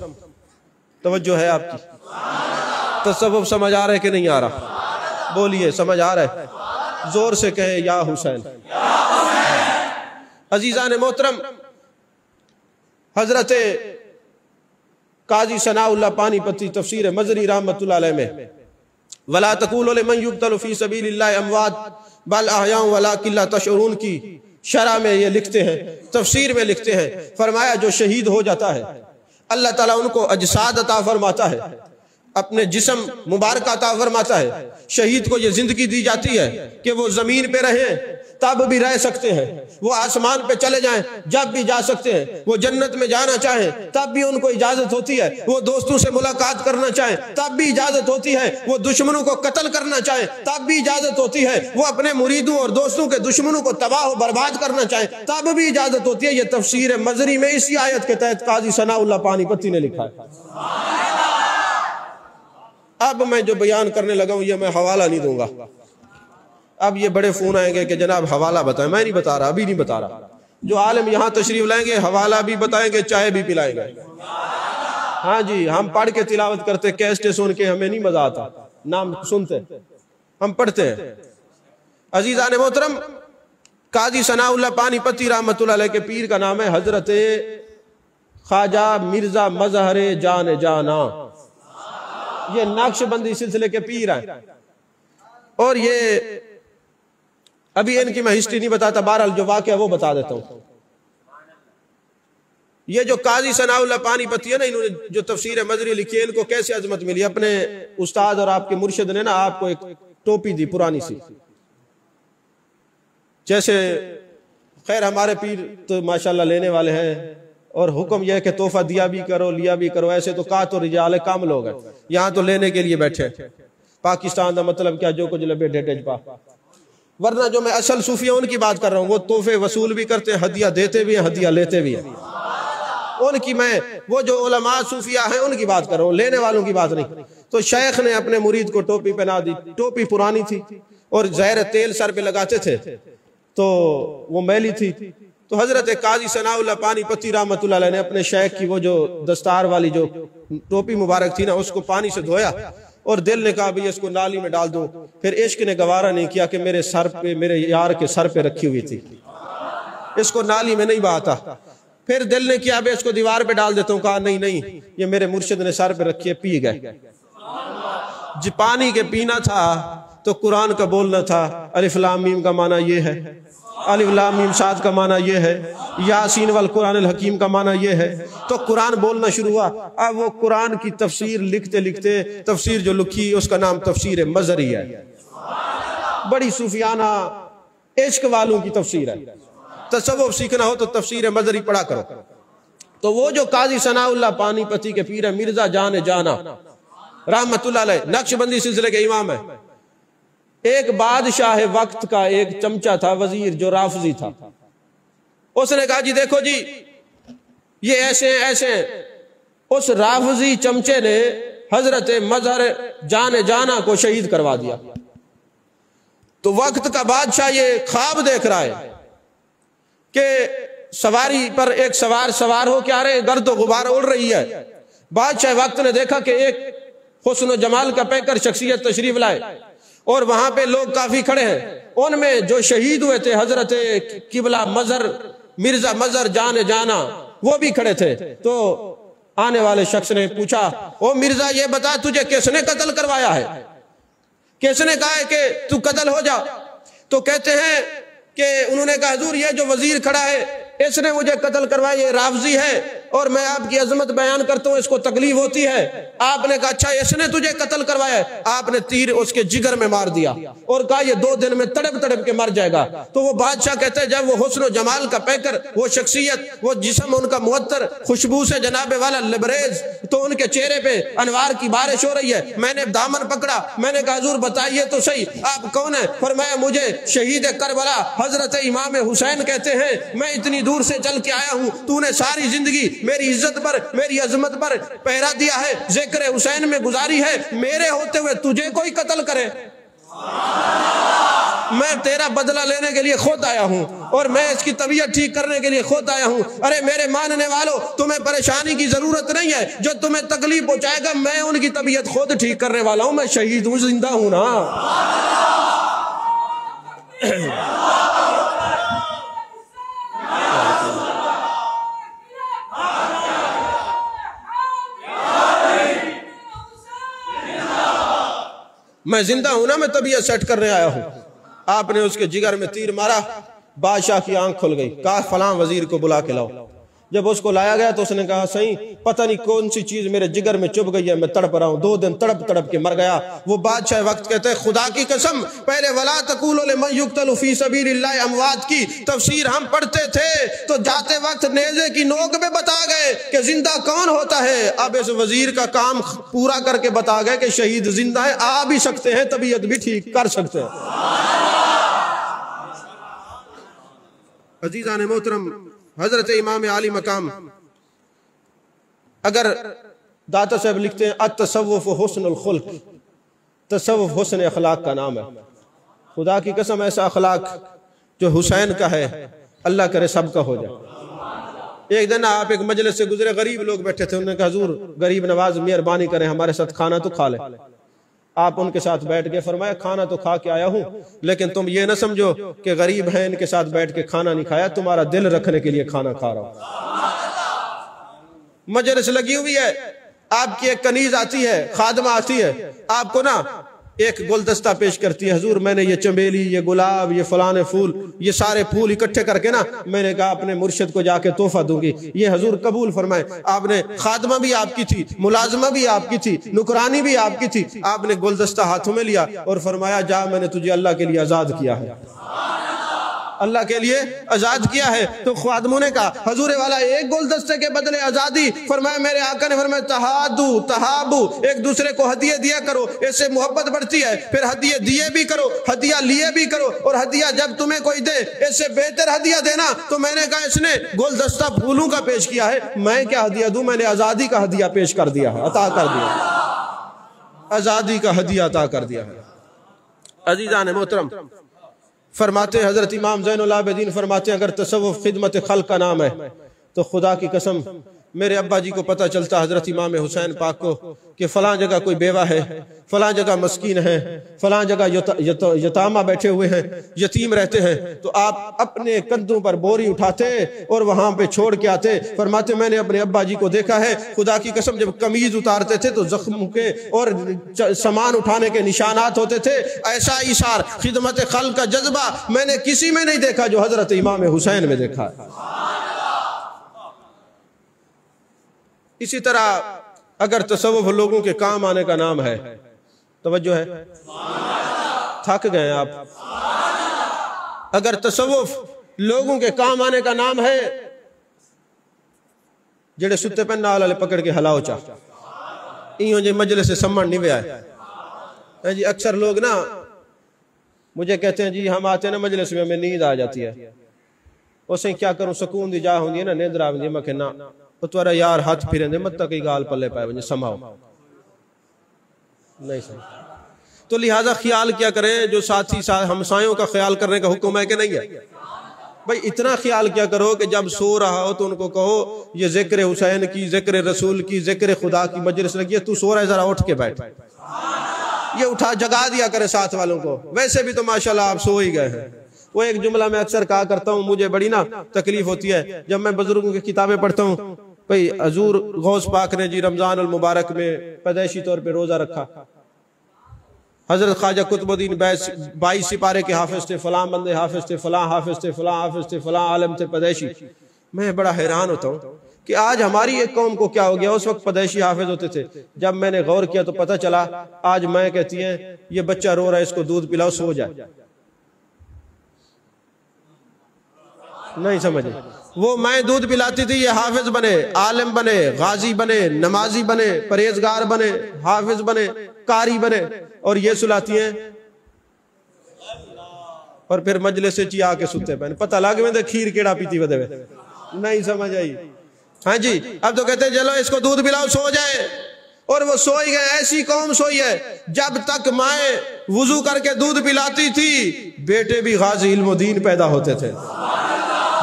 توجہ ہے آپ کی. تصوف سمجھ آ رہا ہے کہ نہیں آ رہا؟ بولیے سمجھ آ رہا ہے؟ زور سے کہے یا حسین. عزیزان محترم، حضرت قاضی ثناء اللہ پانی پتی تفسیر مزری رحمت اللہ علیہ میں وَلَا تَقُولُوا لِمَنْ يُقْتَلُ فِي سَبِيلِ اللَّهِ أَمْوَاتٌ بَلْ أَحْيَاءٌ وَلَٰكِن لَا تَشْعُرُونَ کی شرح میں یہ لکھتے ہیں، تفسیر میں لکھتے ہیں، فرمایا جو شہید ہو جاتا ہے اللہ تعالیٰ ان کو اجساد عطا فرماتا ہے، اپنے جسم مبارک عطا فرماتا ہے. شہید کو یہ زندگی دی جاتی ہے کہ وہ زمین پہ رہیں تب بھی رہ سکتے ہیں، وہ آسمان پہ چلے جائیں جب بھی جا سکتے ہیں، وہ جنت میں جانا چاہیں تب بھی ان کو اجازت ہوتی ہے، وہ دوستوں سے ملاقات کرنا چاہیں تب بھی اجازت ہوتی ہے، وہ دشمنوں کو قتل کرنا چاہیں تب بھی اجازت ہوتی ہے، وہ اپنے مریدوں اور دوستوں کے دشمنوں کو تباہ و برباد کرنا چاہیں تب بھی اجازت ہوتی ہے. یہ تفسیر مزری میں اسی آیت کے تحت قاضی ثناء اللہ پانی پتی نے لکھا ہے. اب میں جو بیان کرنے لگا ہوں یہ میں حوالہ نہیں دوں گا. اب یہ بڑے فون آئیں گے کہ جناب حوالہ بتائیں. میں نہیں بتا رہا، ابھی نہیں بتا رہا. جو عالم یہاں تشریف لائیں گے حوالہ بھی بتائیں گے، چائے بھی پلائیں گے. ہاں جی، ہم پڑھ کے تلاوت کرتے، کیسٹیں سن کے ہمیں نہیں مزہ آتا، نام سنتے، ہم پڑھتے ہیں. عزیزان محترم، قاضی ثناء اللہ پانی پتی رحمۃ اللہ علیہ کے پیر کا نام ہے حضرت خواجہ مرزا مظہر جان جانا. یہ نقش بندی سلسلے کے پیر ہیں، اور یہ ابھی ان کی میں ہسٹری نہیں بتاتا، بہرحال جو واقعہ وہ بتا دیتا ہوں. یہ جو قاضی ثناء اللہ پانی پتی ہے نا، انہوں نے جو تفسیر مظہری لکھی ہے، ان کو کیسے عظمت ملی؟ اپنے استاد اور آپ کے مرشد نے نا آپ کو ایک ٹوپی دی پرانی سی. جیسے خیر ہمارے پیر تو ماشاءاللہ لینے والے ہیں، اور حکم یہ ہے کہ تحفہ دیا بھی کرو لیا بھی کرو. ایسے تو کہا تو رجال کامل ہو گئے، یہاں تو لینے کے لیے بیٹھے. پاکستان کا مطلب کیا، جو کچھ لبے ڈیٹیج پا. ورنہ جو میں اصل صوفیہ ان کی بات کر رہا ہوں، وہ تحفے وصول بھی کرتے ہیں، ہدیہ دیتے بھی ہیں، ہدیہ لیتے بھی ہیں. ان کی میں وہ جو علماء صوفیہ ہیں ان کی بات کر رہا ہوں، لینے والوں کی بات نہیں. تو شیخ نے اپنے مرید کو ٹوپی پہنا دی. ٹوپی پرانی تھی اور زہر تیل سر پہ لگاتے تھے تو وہ میلی تھی. تو حضرت قاضی ثناء اللہ پانی پتی رحمۃ اللہ علیہ نے اپنے شیخ کی وہ جو دستار والی جو ٹوپی مبارک تھی نا، اس کو پانی سے دھویا اور دل نے کہا بھی اس کو نالی میں ڈال دو. پھر عشق نے گوارا نہیں کیا کہ میرے سر پہ، میرے یار کے سر پہ رکھی ہوئی تھی، اس کو نالی میں نہیں بہاتا. پھر دل نے کیا بھی اس کو دیوار پہ ڈال دیتا ہوں. کہا نہیں نہیں، یہ میرے مرشد نے سر پہ رکھی ہے. پی گئے. جی پانی کے پینا تھا تو قرآن کا بولنا تھا. الف لام میم کا معنی یہ ہے، الف لام میم صاد کا معنی یہ ہے، یاسین والقرآن الحکیم کا معنی یہ ہے. تو قرآن بولنا شروع ہوا. اب وہ قرآن کی تفسیر لکھتے لکھتے تفسیر جو لکھی اس کا نام تفسیر مظہری ہے. بڑی صوفیانہ عشق والوں کی تفسیر ہے. تصوف سیکھنا ہو تو تفسیر مظہری پڑھا کرو. تو وہ جو قاضی ثناء اللہ پانی پتی کے پیر ہے، مرزا جان جانا رحمت اللہ علیہ، نقش بندی سلسلے کے امام ہے. ایک بادشاہ وقت کا ایک چمچہ تھا، وزیر، جو رافضی تھا. اس نے کہا جی دیکھو جی یہ ایسے ایسے. اس رافضی چمچے نے حضرت مظہر جان جانا کو شہید کروا دیا. تو وقت کا بادشاہ یہ خواب دیکھ رہا ہے کہ سواری پر ایک سوار ہو کے آ رہے، گرد و غبار اڑ رہی ہے. بادشاہ وقت نے دیکھا کہ ایک حسن و جمال کا پیکر شخصیت تشریف لائے، اور وہاں پہ لوگ کافی کھڑے ہیں. ان میں جو شہید ہوئے تھے حضرت قبلہ مظہر مرزا مظہر جان جانا، وہ بھی کھڑے تھے. تو آنے والے شخص نے پوچھا، او مرزا یہ بتا تجھے کس نے قتل کروایا ہے؟ کس نے کہا ہے کہ تو قتل ہو جا؟ تو کہتے ہیں کہ انہوں نے کہا حضور یہ جو وزیر کھڑا ہے اس نے مجھے قتل کروایا، یہ رافضی ہے اور میں آپ کی عظمت بیان کرتا ہوں، اس کو تکلیف ہوتی ہے. آپ نے کہا اچھا اس نے تجھے قتل کروایا ہے؟ آپ نے تیر اس کے جگر میں مار دیا اور کہا یہ 2 دن میں تڑپ تڑپ کے مر جائے گا. تو وہ بادشاہ کہتے ہیں جب وہ حسن و جمال کا پیکر، وہ شخصیت، وہ جسم ان کا معطر، خوشبو سے جناب والا لبریز، تو ان کے چہرے پہ انوار کی بارش ہو رہی ہے. میں نے دامن پکڑا، میں نے کہا حضور بتائیے تو صحیح آپ کون ہیں؟ فرمایا مجھے شہید کربلا حضرت امام حسین کہتے ہیں. میں اتنی دور سے چل کے آیا ہوں، تو نے ساری زندگی میری عزت پر، میری عظمت پر پہرا دیا ہے، ذکر حسین میں گزاری ہے. میرے ہوتے ہوئے تجھے کوئی قتل کرے؟ میں تیرا بدلہ لینے کے لیے خود آیا ہوں اور میں اس کی طبیعت ٹھیک کرنے کے لیے خود آیا ہوں. ارے میرے ماننے والوں، تمہیں پریشانی کی ضرورت نہیں ہے. جو تمہیں تکلیف پہنچائے گا میں ان کی طبیعت خود ٹھیک کرنے والا ہوں. میں شہید ہوں، زندہ ہوں نا. میں زندہ ہوں نا، میں طبیعت سیٹ کرنے آیا ہوں. آپ نے اس کے جگر میں تیر مارا، بادشاہ کی آنکھ کھل گئی. کہا فلاں وزیر کو بلا کے لاؤ. جب اس کو لایا گیا تو اس نے کہا صحیح پتہ نہیں کون سی چیز میرے جگر میں چپ گئی ہے، میں تڑپ رہا ہوں. 2 دن تڑپ تڑپ کے مر گیا. وہ بادشاہ وقت کہتے ہیں خدا کی قسم، پہلے ولا تقولوا لمن یقتل فی سبیل اللہ اموات کی تفسیر ہم پڑھتے تھے تو جاتے وقت نیزے کی نوک پہ بتا گئے کہ زندہ کون ہوتا ہے. اب اس وزیر کا کام پورا کر کے بتا گئے کہ شہید زندہ ہے، آ بھی سکتے ہیں، طبیعت بھی ٹھیک کر سکتے ہیں. عزیزان محترم، حضرت امام عالی مقام، اگر داتا صاحب لکھتے ہیں التصوف حسن الخلق، تصوف حسن اخلاق کا نام ہے. خدا کی قسم ایسا اخلاق جو حسین کا ہے اللہ کرے سب کا ہو جائے. ایک دن آپ ایک مجلس سے گزرے، غریب لوگ بیٹھے تھے. انہوں نے کہا حضور غریب نواز مہربانی کریں ہمارے ساتھ کھانا تو کھا لیں. آپ ان کے ساتھ بیٹھ گئے، فرمایا کھانا تو کھا کے آیا ہوں، لیکن تم یہ نہ سمجھو کہ غریب ہیں ان کے ساتھ بیٹھ کے کھانا نہیں کھایا، تمہارا دل رکھنے کے لیے کھانا کھا رہا ہوں۔ مجلس لگی ہوئی ہے، آپ کی ایک کنیز آتی ہے، خادمہ آتی ہے، آپ کو نا ایک گلدستہ پیش کرتی ہے، حضور میں نے یہ چمیلی، یہ گلاب، یہ فلانے پھول، یہ سارے پھول اکٹھے کر کے نا میں نے کہا اپنے مرشد کو جا کے تحفہ دوں گی، یہ حضور قبول فرمائے۔ آپ نے، خادمہ بھی آپ کی تھی، ملازمہ بھی آپ کی تھی، نکرانی بھی آپ کی تھی، آپ نے گلدستہ ہاتھوں میں لیا اور فرمایا جا میں نے تجھے اللہ کے لیے آزاد کیا ہے، اللہ کے لیے آزاد کیا ہے۔ تو خادموں نے کہا حضور والا ایک گلدستے کے بدلے آزادی؟ فرمایا میرے آقا نے فرمایا تہادو تہابو، ایک دوسرے کو ہدیے دیا کرو، اس سے محبت بڑھتی ہے، پھر ہدیے دیے بھی کرو، ہدیہ لیے بھی کرو، اور ہدیہ جب تمہیں کوئی دے اس سے بہتر ہدیہ دینا۔ تو میں نے کہا اس نے گلدستہ پھولوں کا پیش کیا ہے، میں کیا ہدیہ دوں؟ میں نے آزادی کا ہدیہ پیش کر دیا ہے، عطا کر دیا ہے، آزادی کا ہدیہ عطا کر دیا ہے۔ عزیزان محترم، فرماتے حضرت امام زین العابدین فرماتے ہیں اگر تصوف خدمت خلق کا نام ہے تو خدا کی قسم میرے ابا جی کو پتہ چلتا حضرت امام حسین پاک کو کہ فلاں جگہ کوئی بیوہ ہے، فلاں جگہ مسکین ہے، فلاں جگہ یتامہ بیٹھے ہوئے ہیں، یتیم رہتے ہیں، تو آپ اپنے کندھوں پر بوری اٹھاتے اور وہاں پہ چھوڑ کے آتے۔ فرماتے میں نے اپنے ابا جی کو دیکھا ہے، خدا کی قسم جب قمیض اتارتے تھے تو زخموں کے اور سامان اٹھانے کے نشانات ہوتے تھے، ایسا ایثار خدمت خلق کا جذبہ میں نے کسی میں نہیں دیکھا جو حضرت امام حسین میں دیکھا ہے۔ اسی طرح اگر تصوف لوگوں کے کام آنے کا نام ہے، توجہ ہے، تھک گئے آپ، اگر تصوف لوگوں کے کام آنے کا نام ہے، جڑے ستے پہ نال والے پکڑ کے ہلاؤ چاہ ایوں جی مجلس سے سمن نہیں آئے جی۔ اکثر لوگ نا مجھے کہتے ہیں جی ہم آتے ہیں نا مجلس میں ہمیں نیند آ جاتی ہے، اسے کیا کروں، سکون دی جا ہوندی ہے نا، نیند آ میں کہ نا اتوارا یار ہاتھ پھریں دے مت تک گال پلے پائے ونجے سماؤ نہیں سمجھ۔ تو لہٰذا خیال کیا کریں، جو ساتھی ہمسایوں کا خیال کرنے کا حکم ہے کہ نہیں ہے بھائی، اتنا خیال کیا کرو کہ جب سو رہا ہو تو ان کو کہو یہ ذکر حسین کی، ذکر رسول کی، ذکر خدا کی مجلس لگی ہے، تو سو رہا ہے ذرا اٹھ کے بیٹھ، یہ اٹھا جگا دیا کرے ساتھ والوں کو، ویسے بھی تو ماشاءاللہ آپ سو ہی گئے ہیں۔ وہ ایک جملہ میں اکثر کہا کرتا ہوں، مجھے بڑی نا تکلیف ہوتی ہے جب میں بزرگوں کی کتابیں پڑھتا ہوں، بھئی حضور غوث پاک نے جی رمضان المبارک میں پیدائشی طور پہ روزہ رکھا، حضرت خواجہ قطب الدین 22 سپارے کے حافظ تھے، فلاں بندے حافظ تھے، فلاں حافظ تھے، فلاں حافظ تھے، فلاں عالم تھے پیدائشی۔ میں بڑا حیران ہوتا ہوں کہ آج ہماری ایک قوم کو کیا ہو گیا، اس وقت پیدائشی حافظ ہوتے تھے۔ جب میں نے غور کیا تو پتہ چلا آج میں کہتی ہیں یہ بچہ رو رہا ہے اس کو دودھ پلاؤ سو جائے، نہیں سمجھے، وہ میں دودھ پلاتی تھی، یہ حافظ بنے، عالم بنے، غازی بنے، نمازی بنے، پرہیزگار بنے، حافظ بنے، قاری بنے، اور یہ سلاتی ہیں اور پھر مجلس سے چی آ کے ستے پہنے، پتہ لگ میں کھیر کیڑا پیتی ودے ہوئے، نہیں سمجھ آئی۔ ہاں جی، اب تو کہتے ہیں چلو اس کو دودھ پلاؤ سو جائے، اور وہ سوئی گئے۔ ایسی قوم سوئی ہے، جب تک مائیں وضو کر کے دودھ پلاتی تھی بیٹے بھی غازی علم و دین پیدا ہوتے تھے،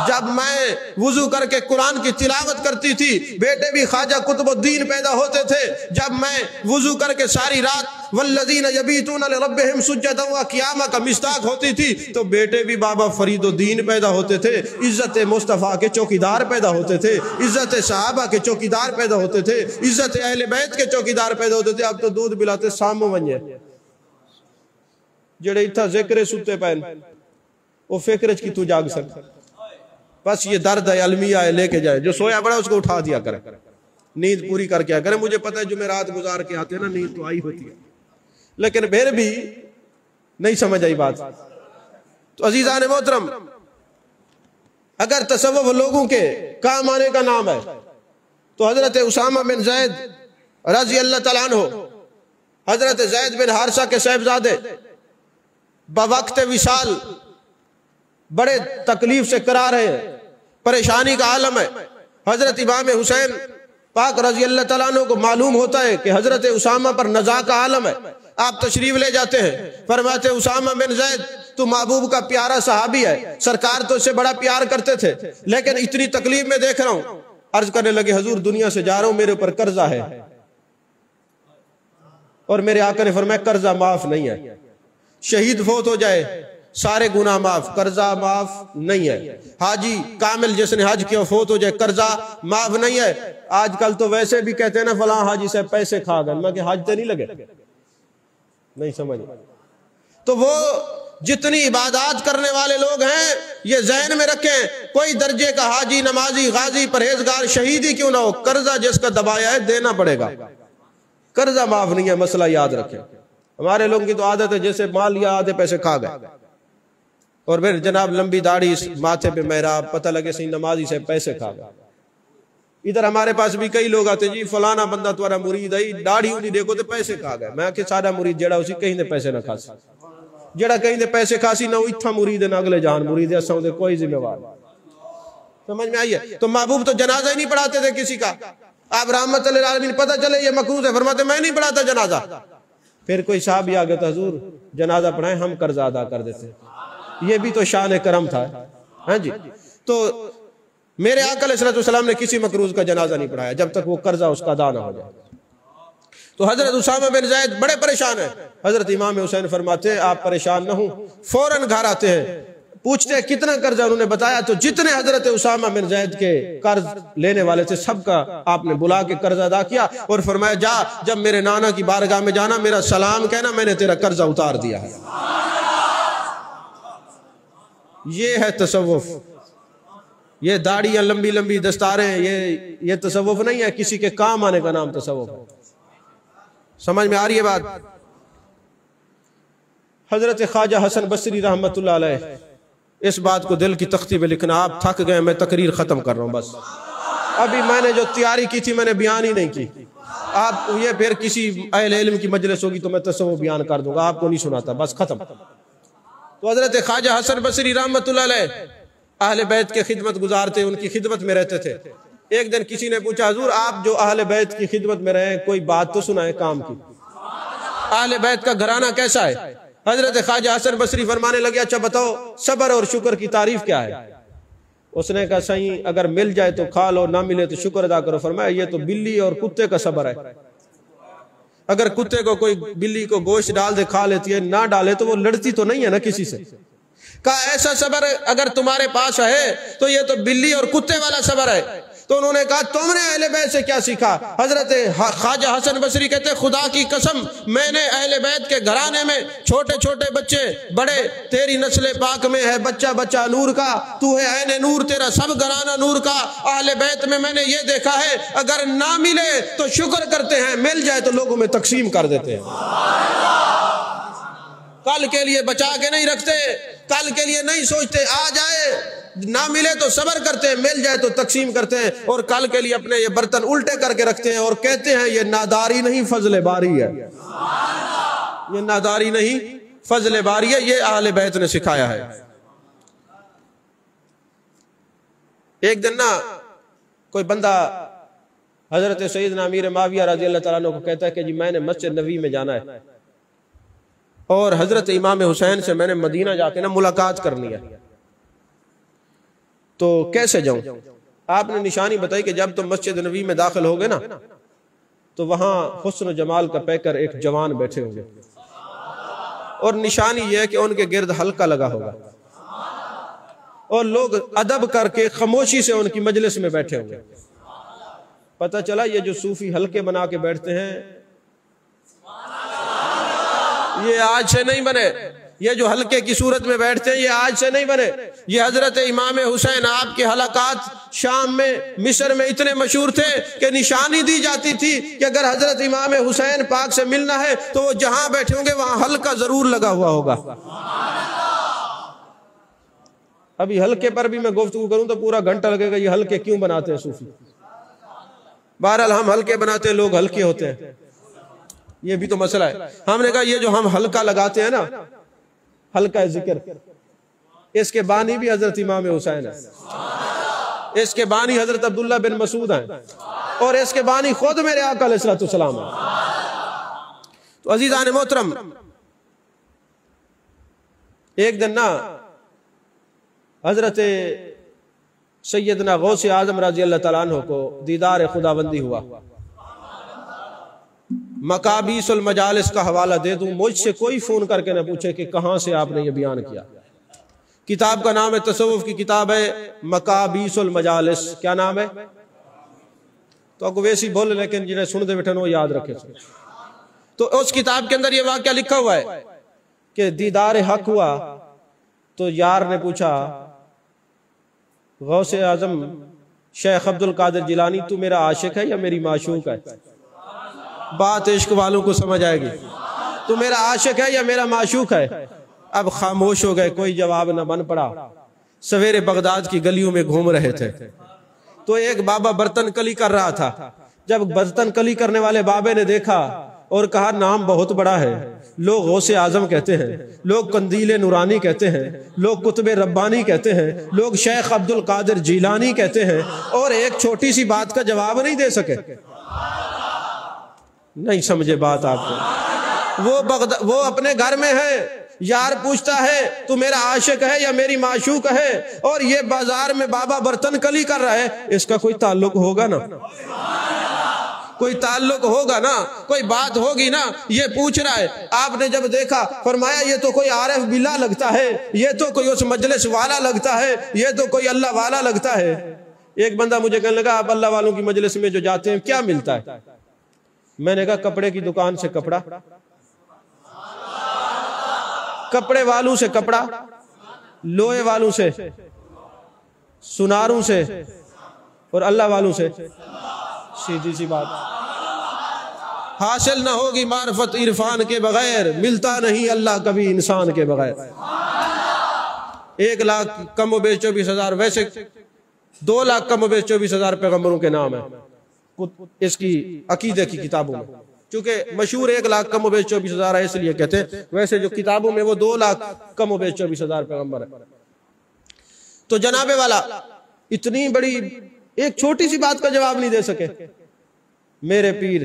جب میں وضو کر کے قرآن کی تلاوت کرتی تھی بیٹے بھی خواجہ قطب الدین پیدا ہوتے تھے، جب میں وضو کر کے ساری رات والذین یبیتون لربہم سجدا وقیاما کا مصداق ہوتی تھی تو بیٹے بھی بابا فرید الدین پیدا ہوتے تھے، عزت مصطفیٰ کے چوکیدار پیدا ہوتے تھے، عزت صحابہ کے چوکیدار پیدا ہوتے تھے، عزت اہل بیت کے چوکیدار پیدا ہوتے تھے۔ اب تو دودھ پلاتے سامو ونجے جڑے اتھا ذکر ستے پہن وہ فکرچ کی تو جاگ سکتا، بس یہ درد ہے، المیہ ہے، لے کے جائے، جو سویا پڑا اس کو اٹھا دیا کرے، نیند پوری کر کے آ کرے۔ مجھے پتہ ہے جمعرات گزار کے آتے ہیں نا نیند تو آئی ہوتی ہے، لیکن پھر بھی نہیں سمجھ آئی بات۔ تو عزیزان محترم، اگر تصوف لوگوں کے کام آنے کا نام ہے تو حضرت اسامہ بن زید رضی اللہ تعالیٰ عنہ، حضرت زید بن حارثہ کے صاحبزادے، بوقت وصال بڑے تکلیف سے کرا رہے ہیں، پریشانی کا عالم ہے۔ حضرت امام حسین پاک رضی اللہ تعالیٰ عنہ کو معلوم ہوتا ہے کہ حضرت اسامہ پر نزاع کا عالم ہے، آپ تشریف لے جاتے ہیں، فرماتے اسامہ بن زید تو محبوب کا پیارا صحابی ہے، سرکار تو اس سے بڑا پیار کرتے تھے، لیکن اتنی تکلیف میں دیکھ رہا ہوں۔ عرض کرنے لگے حضور دنیا سے جا رہا ہوں، میرے اوپر قرضہ ہے۔ اور میرے آقا نے فرمایا قرضہ معاف نہیں ہے، شہید فوت ہو جائے سارے گناہ معاف، قرضہ معاف نہیں ہے، حاجی کامل جس نے حج کیا فوت ہو جائے قرضہ معاف نہیں ہے۔ آج کل تو ویسے بھی کہتے ہیں نا فلاں حاجی سے پیسے کھا گئے، میں کہ حج تے نہیں لگے، نہیں سمجھ۔ تو وہ جتنی عبادات کرنے والے لوگ ہیں یہ ذہن میں رکھیں، کوئی درجے کا حاجی، نمازی، غازی، پرہیزگار، شہید ہی کیوں نہ ہو، قرضہ جس کا دبایا ہے دینا پڑے گا، قرضہ معاف نہیں ہے، مسئلہ یاد رکھیں۔ ہمارے لوگوں کی تو عادت ہے جیسے مال لیا آدھے پیسے کھا گئے، اور پھر جناب لمبی داڑھی ماتھے پہ محراب، پتہ لگے سی نمازی سے پیسے کھا گئے۔ ادھر ہمارے پاس بھی کئی لوگ آتے جی فلانا بندہ تمہارا مرید ہے، داڑھی انہیں دیکھو تو پیسے کھا گئے۔ میں کہ سارا مرید جڑا اسی کہیں دے پیسے نہ کھاسی، جڑا کہیں دے پیسے کھاسی نہ وہ اتھا مرید ہے نہ اگلے جہان مرید ہے، اساں دے کوئی ذمہ وار۔ سمجھ میں آئی ہے؟ تو محبوب تو جنازہ ہی نہیں پڑھاتے تھے کسی کا، آپ رحمت للعالمین پتہ چلے یہ مقروض ہے فرماتے میں نہیں پڑھاتا جنازہ۔ پھر کوئی صحابی آگے تو حضور جنازہ پڑھائیں ہم قرضہ ادا کر دیتے، یہ بھی تو شان کرم تھا۔ ہاں جی، تو میرے آقا علیہ الصلوۃ والسلام نے کسی مقروض کا جنازہ نہیں پڑھایا جب تک وہ قرضہ اس کا ادا نہ ہو جائے۔ تو حضرت اسامہ بن زید بڑے پریشان ہیں، حضرت امام حسین فرماتے ہیں آپ پریشان نہ ہوں، فوراً گھر آتے ہیں، پوچھتے ہیں کتنا قرضہ، انہوں نے بتایا تو جتنے حضرت اسامہ بن زید کے قرض لینے والے تھے سب کا آپ نے بلا کے قرض ادا کیا، اور فرمایا جا جب میرے نانا کی بارگاہ میں جانا میرا سلام کہنا میں نے تیرا قرضہ اتار دیا ہے۔ یہ ہے تصوف، یہ داڑیاں لمبی لمبی دستاریں، یہ تصوف نہیں ہے، کسی کے کام آنے کا نام تصوف ہے۔ سمجھ میں آ رہی ہے بات؟ حضرت خواجہ حسن بصری رحمت اللہ علیہ اس بات کو دل کی تختی پہ لکھنا، آپ تھک گئے میں تقریر ختم کر رہا ہوں بس، ابھی میں نے جو تیاری کی تھی میں نے بیان ہی نہیں کی، آپ یہ پھر کسی اہل علم کی مجلس ہوگی تو میں تصوف بیان کر دوں گا، آپ کو نہیں سناتا، بس ختم۔ تو حضرت خواجہ حسن بصری رحمت اللہ علیہ اہل بیت کے خدمت گزار تھے، ان کی خدمت میں رہتے تھے۔ ایک دن کسی نے پوچھا حضور آپ جو اہل بیت کی خدمت میں رہے کوئی بات تو سنائے کام کی، اہل بیت کا گھرانہ کیسا ہے؟ حضرت خواجہ حسن بصری فرمانے لگے اچھا بتاؤ صبر اور شکر کی تعریف کیا ہے؟ اس نے کہا صحیح اگر مل جائے تو کھا لو، نہ ملے تو شکر ادا کرو۔ فرمایا یہ تو بلی اور کتے کا صبر ہے، اگر کتے کو کوئی بلی کو گوشت ڈال دے کھا لیتی ہے، نہ ڈالے تو وہ لڑتی تو نہیں ہے نا کسی سے۔ کہا ایسا صبر اگر تمہارے پاس ہے تو یہ تو بلی اور کتے والا صبر ہے۔ تو انہوں نے کہا تم نے اہل بیت سے کیا سیکھا؟ حضرت خواجہ حسن بصری کہتے خدا کی قسم میں نے اہل بیت کے گھرانے میں چھوٹے چھوٹے بچے بڑے، تیری نسل پاک میں ہے بچہ بچہ نور کا، تو ہے عین نور، تیرا سب گھرانہ نور کا۔ اہل بیت میں نے یہ دیکھا ہے اگر نہ ملے تو شکر کرتے ہیں، مل جائے تو لوگوں میں تقسیم کر دیتے ہیں، کل کے لیے بچا کے نہیں رکھتے، کل کے لیے نہیں سوچتے، آ جائے نہ ملے تو صبر کرتے ہیں، مل جائے تو تقسیم کرتے ہیں، اور کل کے لیے اپنے یہ برتن الٹے کر کے رکھتے ہیں اور کہتے ہیں یہ ناداری نہیں فضل باری ہے، یہ ناداری نہیں فضل باری ہے، یہ اہل بیت نے سکھایا ہے۔ ایک دن نا کوئی بندہ حضرت سیدنا امیر معاویہ رضی اللہ تعالیٰ عنہ کو کہتا ہے کہ جی میں نے مسجد نبوی میں جانا ہے اور حضرت امام حسین سے میں نے مدینہ جا کے نا ملاقات کرنی ہے، تو کیسے جاؤں؟ آپ نے نشانی بتائی کہ جب تم مسجد نبوی میں داخل ہوگے نا تو وہاں حسن و جمال کا پیکر ایک جوان بیٹھے ہوں گے، اور نشانی یہ ہے کہ ان کے گرد حلقہ لگا ہوگا اور لوگ ادب کر کے خاموشی سے ان کی مجلس میں بیٹھے ہوں گے۔ پتہ چلا یہ جو صوفی حلقے بنا کے بیٹھتے ہیں یہ آج سے نہیں بنے، یہ جو حلقے کی صورت میں بیٹھتے ہیں یہ آج سے نہیں بنے، یہ حضرت امام حسین آپ کے حلقات شام میں مصر میں اتنے مشہور تھے کہ نشانی دی جاتی تھی کہ اگر حضرت امام حسین پاک سے ملنا ہے تو وہ جہاں بیٹھے ہوں گے وہاں حلقہ ضرور لگا ہوا ہوگا۔ ابھی حلقے پر بھی میں گفتگو کروں تو پورا گھنٹہ لگے گا، یہ حلقے کیوں بناتے ہیں صوفی؟ بہرحال ہم حلقے بناتے ہیں، لوگ ہلکے ہوتے ہیں، یہ بھی تو مسئلہ ہے۔ ہم نے کہا یہ جو ہم حلقہ لگاتے ہیں نا، حلقہ ذکر، اس کے بانی بھی حضرت امام حسین ہے، اس کے بانی حضرت عبداللہ بن مسعود ہیں، اور اس کے بانی خود میرے آقا علیہ الصلوۃ والسلام ہیں۔ تو عزیزان محترم، ایک دن نا حضرت سیدنا غوث اعظم رضی اللہ تعالیٰ عنہ کو دیدار خداوندی ہوا، مقابیس المجالس کا حوالہ دے دوں، مجھ سے کوئی فون کر کے نہ پوچھے کہ کہاں سے آپ نے یہ بیان کیا۔ کتاب کا نام ہے، تصوف کی کتاب ہے مقابیس المجالس۔ کیا نام ہے؟ تو اگو ویسی بول، لیکن جنہیں سن دے بیٹھن وہ یاد رکھے۔ تو اس کتاب کے اندر یہ واقعہ لکھا ہوا ہے کہ دیدار حق ہوا تو یار نے پوچھا غوث اعظم شیخ عبد القادر جیلانی، تو میرا عاشق ہے یا میری معشوق ہے؟ بات عشق والوں کو سمجھ آئے گی۔ تو میرا عاشق ہے یا میرا معشوق ہے؟ اب خاموش ہو گئے، کوئی جواب نہ بن پڑا۔ سویرے بغداد کی گلیوں میں گھوم رہے تھے تو ایک بابا برتن کلی کر رہا تھا۔ جب برتن کلی کرنے والے بابے نے دیکھا اور کہا نام بہت بڑا ہے، لوگ غوث اعظم کہتے ہیں، لوگ قندیل نورانی کہتے ہیں، لوگ قطب ربانی کہتے ہیں، لوگ شیخ عبد القادر جیلانی کہتے ہیں، اور ایک چھوٹی سی بات کا جواب نہیں دے سکے۔ نہیں سمجھے بات آپ کو؟ وہ اپنے گھر میں ہے، یار پوچھتا ہے تو میرا عاشق ہے یا میری معشوق ہے، اور یہ بازار میں بابا برتن کلی کر رہا ہے، اس کا کوئی تعلق ہوگا نا؟ کوئی تعلق ہوگا نا، کوئی بات ہوگی نا۔ یہ پوچھ رہا ہے، آپ نے جب دیکھا فرمایا یہ تو کوئی عارف باللہ لگتا ہے، یہ تو کوئی اس مجلس والا لگتا ہے، یہ تو کوئی اللہ والا لگتا ہے۔ ایک بندہ مجھے کہنے لگا آپ اللہ والوں کی مجلس میں جو جاتے ہیں کیا ملتا ہے؟ میں نے کہا کپڑے کی دکان سے کپڑا، کپڑے والوں سے کپڑا، لوہے والوں سے، سناروں سے، اور اللہ والوں سے۔ سیدھی سی بات، حاصل نہ ہوگی معرفت عرفان کے بغیر، ملتا نہیں اللہ کبھی انسان کے بغیر۔ 1,00,000 کم و بیش 24,000، ویسے 2,00,000 کم و بیش 24,000 پیغمبروں کے نام ہیں اس کی عقیدے کی کتابوں میں، چونکہ مشہور 1,00,000 کم و بیش 24,000 ہے اس لیے کہتے ہیں، ویسے جو کتابوں میں وہ 2,00,000 کم و بیش 24,000 پیغمبر ہے۔ تو جناب والا اتنی بڑی ایک چھوٹی سی بات کا جواب نہیں دے سکے۔ میرے پیر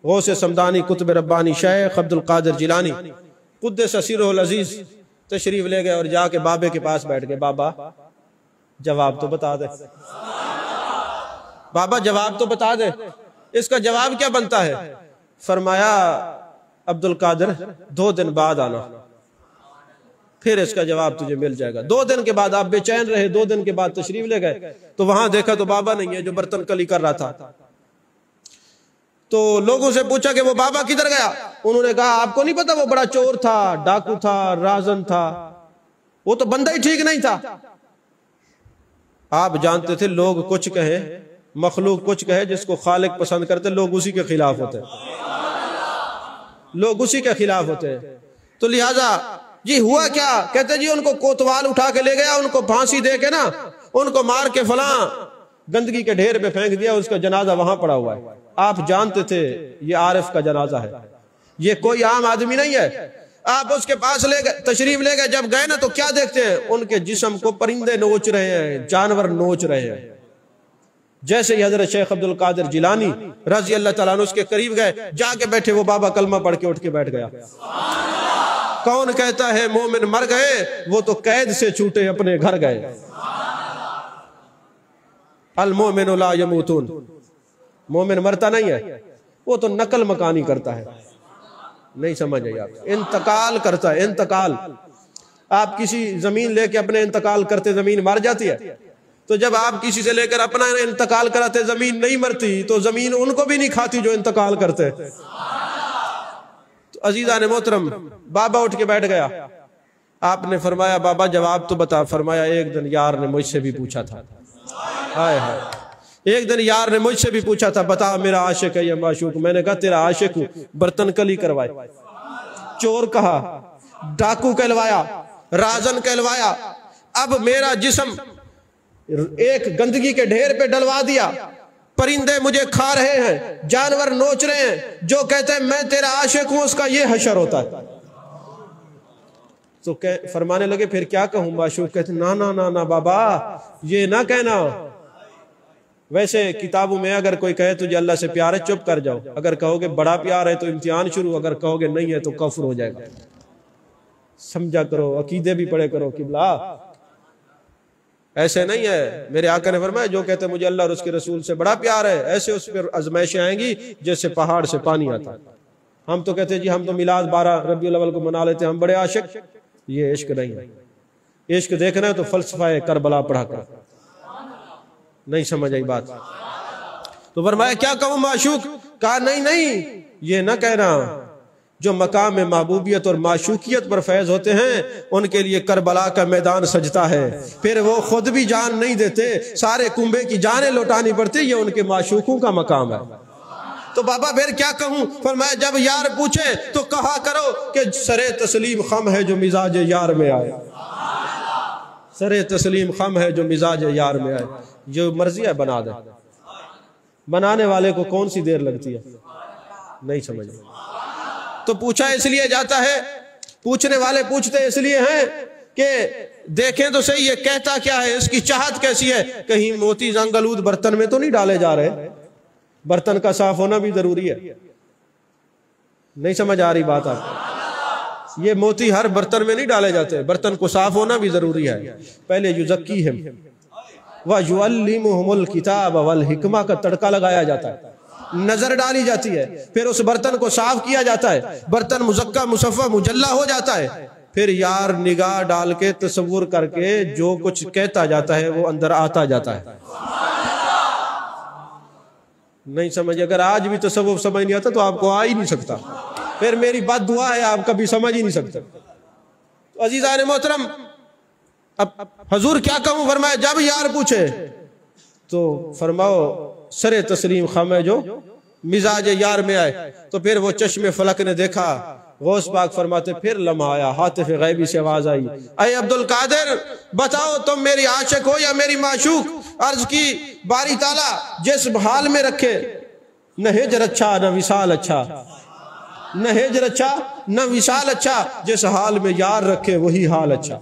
غوث سمدانی قطب ربانی شیخ عبد القادر جیلانی قدس سرہ العزیز تشریف لے گئے اور جا کے بابے کے پاس بیٹھ گئے۔ بابا جواب تو بتا دے، بابا جواب تو بتا دے، اس کا جواب کیا بنتا ہے؟ فرمایا عبد القادر 2 دن بعد آنا، پھر اس کا جواب تجھے مل جائے گا۔ 2 دن کے بعد آپ بے چین رہے، 2 دن کے بعد تشریف لے گئے تو وہاں دیکھا تو بابا نہیں ہے جو برتن کلی کر رہا تھا۔ تو لوگوں سے پوچھا کہ وہ بابا کدھر گیا؟ انہوں نے کہا آپ کو نہیں پتا وہ بڑا چور تھا، ڈاکو تھا، رازن تھا، وہ تو بندہ ہی ٹھیک نہیں تھا۔ آپ جانتے تھے لوگ کچھ کہیں، مخلوق کچھ کہے، جس کو خالق پسند کرتے لوگ اسی کے خلاف ہوتے ہیں، لوگ اسی کے خلاف ہوتے ہیں۔ تو لہٰذا جی ہوا کیا؟ کہتے جی ان کو کوتوال اٹھا کے لے گیا، ان کو پھانسی دے کے نا ان کو مار کے فلاں گندگی کے ڈھیر پہ پھینک دیا، اس کا جنازہ وہاں پڑا ہوا ہے۔ آپ جانتے تھے یہ عارف کا جنازہ ہے، یہ کوئی عام آدمی نہیں ہے۔ آپ اس کے پاس لے گئے، تشریف لے گئے، جب گئے نا تو کیا دیکھتے ہیں؟ ان کے جسم کو پرندے نوچ رہے ہیں، جانور نوچ رہے ہیں۔ جیسے ہی حضرت شیخ عبد القادر جیلانی رضی اللہ تعالیٰ عنہ اس کے قریب گئے، جا کے بیٹھے، وہ بابا کلمہ پڑھ کے اٹھ کے بیٹھ گیا۔ کون کہتا ہے مومن مر گئے؟ وہ تو قید سے چھوٹے اپنے گھر گئے۔ المومن لا یموتون، مومن مرتا نہیں ہے، وہ تو نقل مکانی کرتا ہے۔ نہیں سمجھ آئی آپ؟ انتقال کرتا ہے، انتقال۔ آپ کسی زمین لے کے اپنے انتقال کرتے زمین مر جاتی ہے، تو جب آپ کسی سے لے کر اپنا انتقال کراتے زمین نہیں مرتی، تو زمین ان کو بھی نہیں کھاتی جو انتقال کرتے۔ تو عزیزان محترم، بابا اٹھ کے بیٹھ گیا۔ آپ نے فرمایا بابا جواب تو بتا۔ فرمایا ایک دن یار نے مجھ سے بھی پوچھا تھا، ہائے ہائے، ایک دن یار نے مجھ سے بھی پوچھا تھا بتا میرا عاشق ہے یا معشوق؟ میں نے کہا تیرا عاشق ہوں۔ برتن کلی کروائے، چور کہا، ڈاکو کہلوایا، رازن کہلوایا، اب میرا جسم ایک گندگی کے ڈھیر پہ ڈلوا دیا، پرندے مجھے کھا رہے ہیں، جانور نوچ رہے ہیں، جو کہتے ہیں میں تیرا عاشق ہوں اس کا یہ حشر ہوتا ہے۔ تو فرمانے لگے پھر کیا کہوں معشوق؟ کہتے نا نا نا نا بابا یہ نہ کہنا۔ ویسے کتابوں میں اگر کوئی کہے تجھے اللہ سے پیار ہے چپ کر جاؤ، اگر کہو گے بڑا پیار ہے تو امتحان شروع، اگر کہو گے نہیں ہے تو کفر ہو جائے گا۔ سمجھا کرو، عقیدے بھی پڑھے کرو قبلہ، ایسے نہیں ہے۔ میرے آقا نے فرمایا جو کہتے ہیں مجھے اللہ اور اس کے رسول سے بڑا پیار ہے، ایسے اس پر آزمائشیں آئیں گی جیسے پہاڑ سے پانی آتا ہے۔ ہم تو کہتے ہیں جی ہم تو میلاد 12 ربیع الاول کو منا لیتے ہیں، ہم بڑے عاشق. یہ عشق نہیں ہے. عشق دیکھنا ہے تو فلسفہ کربلا پڑھا کر. نہیں سمجھ آئی بات؟ تو فرمایا کیا کہوں معشوق؟ کہا نہیں یہ نہ کہنا. جو مقام محبوبیت اور معشوقیت پر فیض ہوتے ہیں ان کے لیے کربلا کا میدان سجتا ہے. پھر وہ خود بھی جان نہیں دیتے، سارے کنبے کی جانیں لوٹانی پڑتی، یہ ان کے معشوقوں کا مقام ہے. تو بابا پھر کیا کہوں؟ فرمایا جب یار پوچھے تو کہا کرو کہ سرے تسلیم خم ہے جو مزاج یار میں آئے. سرے تسلیم خم ہے جو مزاج یار میں آئے. جو مرضی ہے بنا دے. بنانے والے کو کون سی دیر لگتی ہے؟ نہیں سمجھ. تو پوچھا اس لیے جاتا ہے، پوچھنے والے پوچھتے اس لیے ہیں کہ دیکھیں تو صحیح یہ کہتا کیا ہے، اس کی چاہت کیسی ہے. کہیں موتی زنگ آلود برتن میں تو نہیں ڈالے جا رہے؟ برتن کا صاف ہونا بھی ضروری ہے. نہیں سمجھ آ رہی بات آپ کو؟ یہ موتی ہر برتن میں نہیں ڈالے جاتے، برتن کو صاف ہونا بھی ضروری ہے. پہلے یزکیہم وَيُعَلِّمُهُمُ الْكِتَابَ وَالْحِکْمَہ کا تڑکا لگایا جاتا ہے، نظر ڈالی جاتی ہے، پھر اس برتن کو صاف کیا جاتا ہے، برتن مزکہ مصفہ مجلہ ہو جاتا ہے. پھر یار نگاہ ڈال کے تصور کر کے جو کچھ کہتا جاتا ہے وہ اندر آتا جاتا ہے. نہیں سمجھ. اگر آج بھی تصوف سمجھ نہیں آتا تو آپ کو آ ہی نہیں سکتا. پھر میری بد دعا ہے آپ کبھی سمجھ ہی نہیں سکتے. عزیزان محترم، اب حضور کیا کہوں؟ فرمایا جب یار پوچھے تو فرماؤ سر تسلیم خم ہے جو مزاج یار میں آئے. تو پھر وہ چشم فلک نے دیکھا. غوث پاک فرماتے پھر لمحہ آیا، ہاتف غیبی سے آواز آئی، اے عبدالقادر بتاؤ تم میری عاشق ہو یا میری معشوق؟ عرض کی باری تعالیٰ جس حال میں رکھے، نہ ہجر اچھا نہ وصال اچھا، نہ ہجر اچھا نہ وصال اچھا، جس حال میں یار رکھے وہی حال اچھا.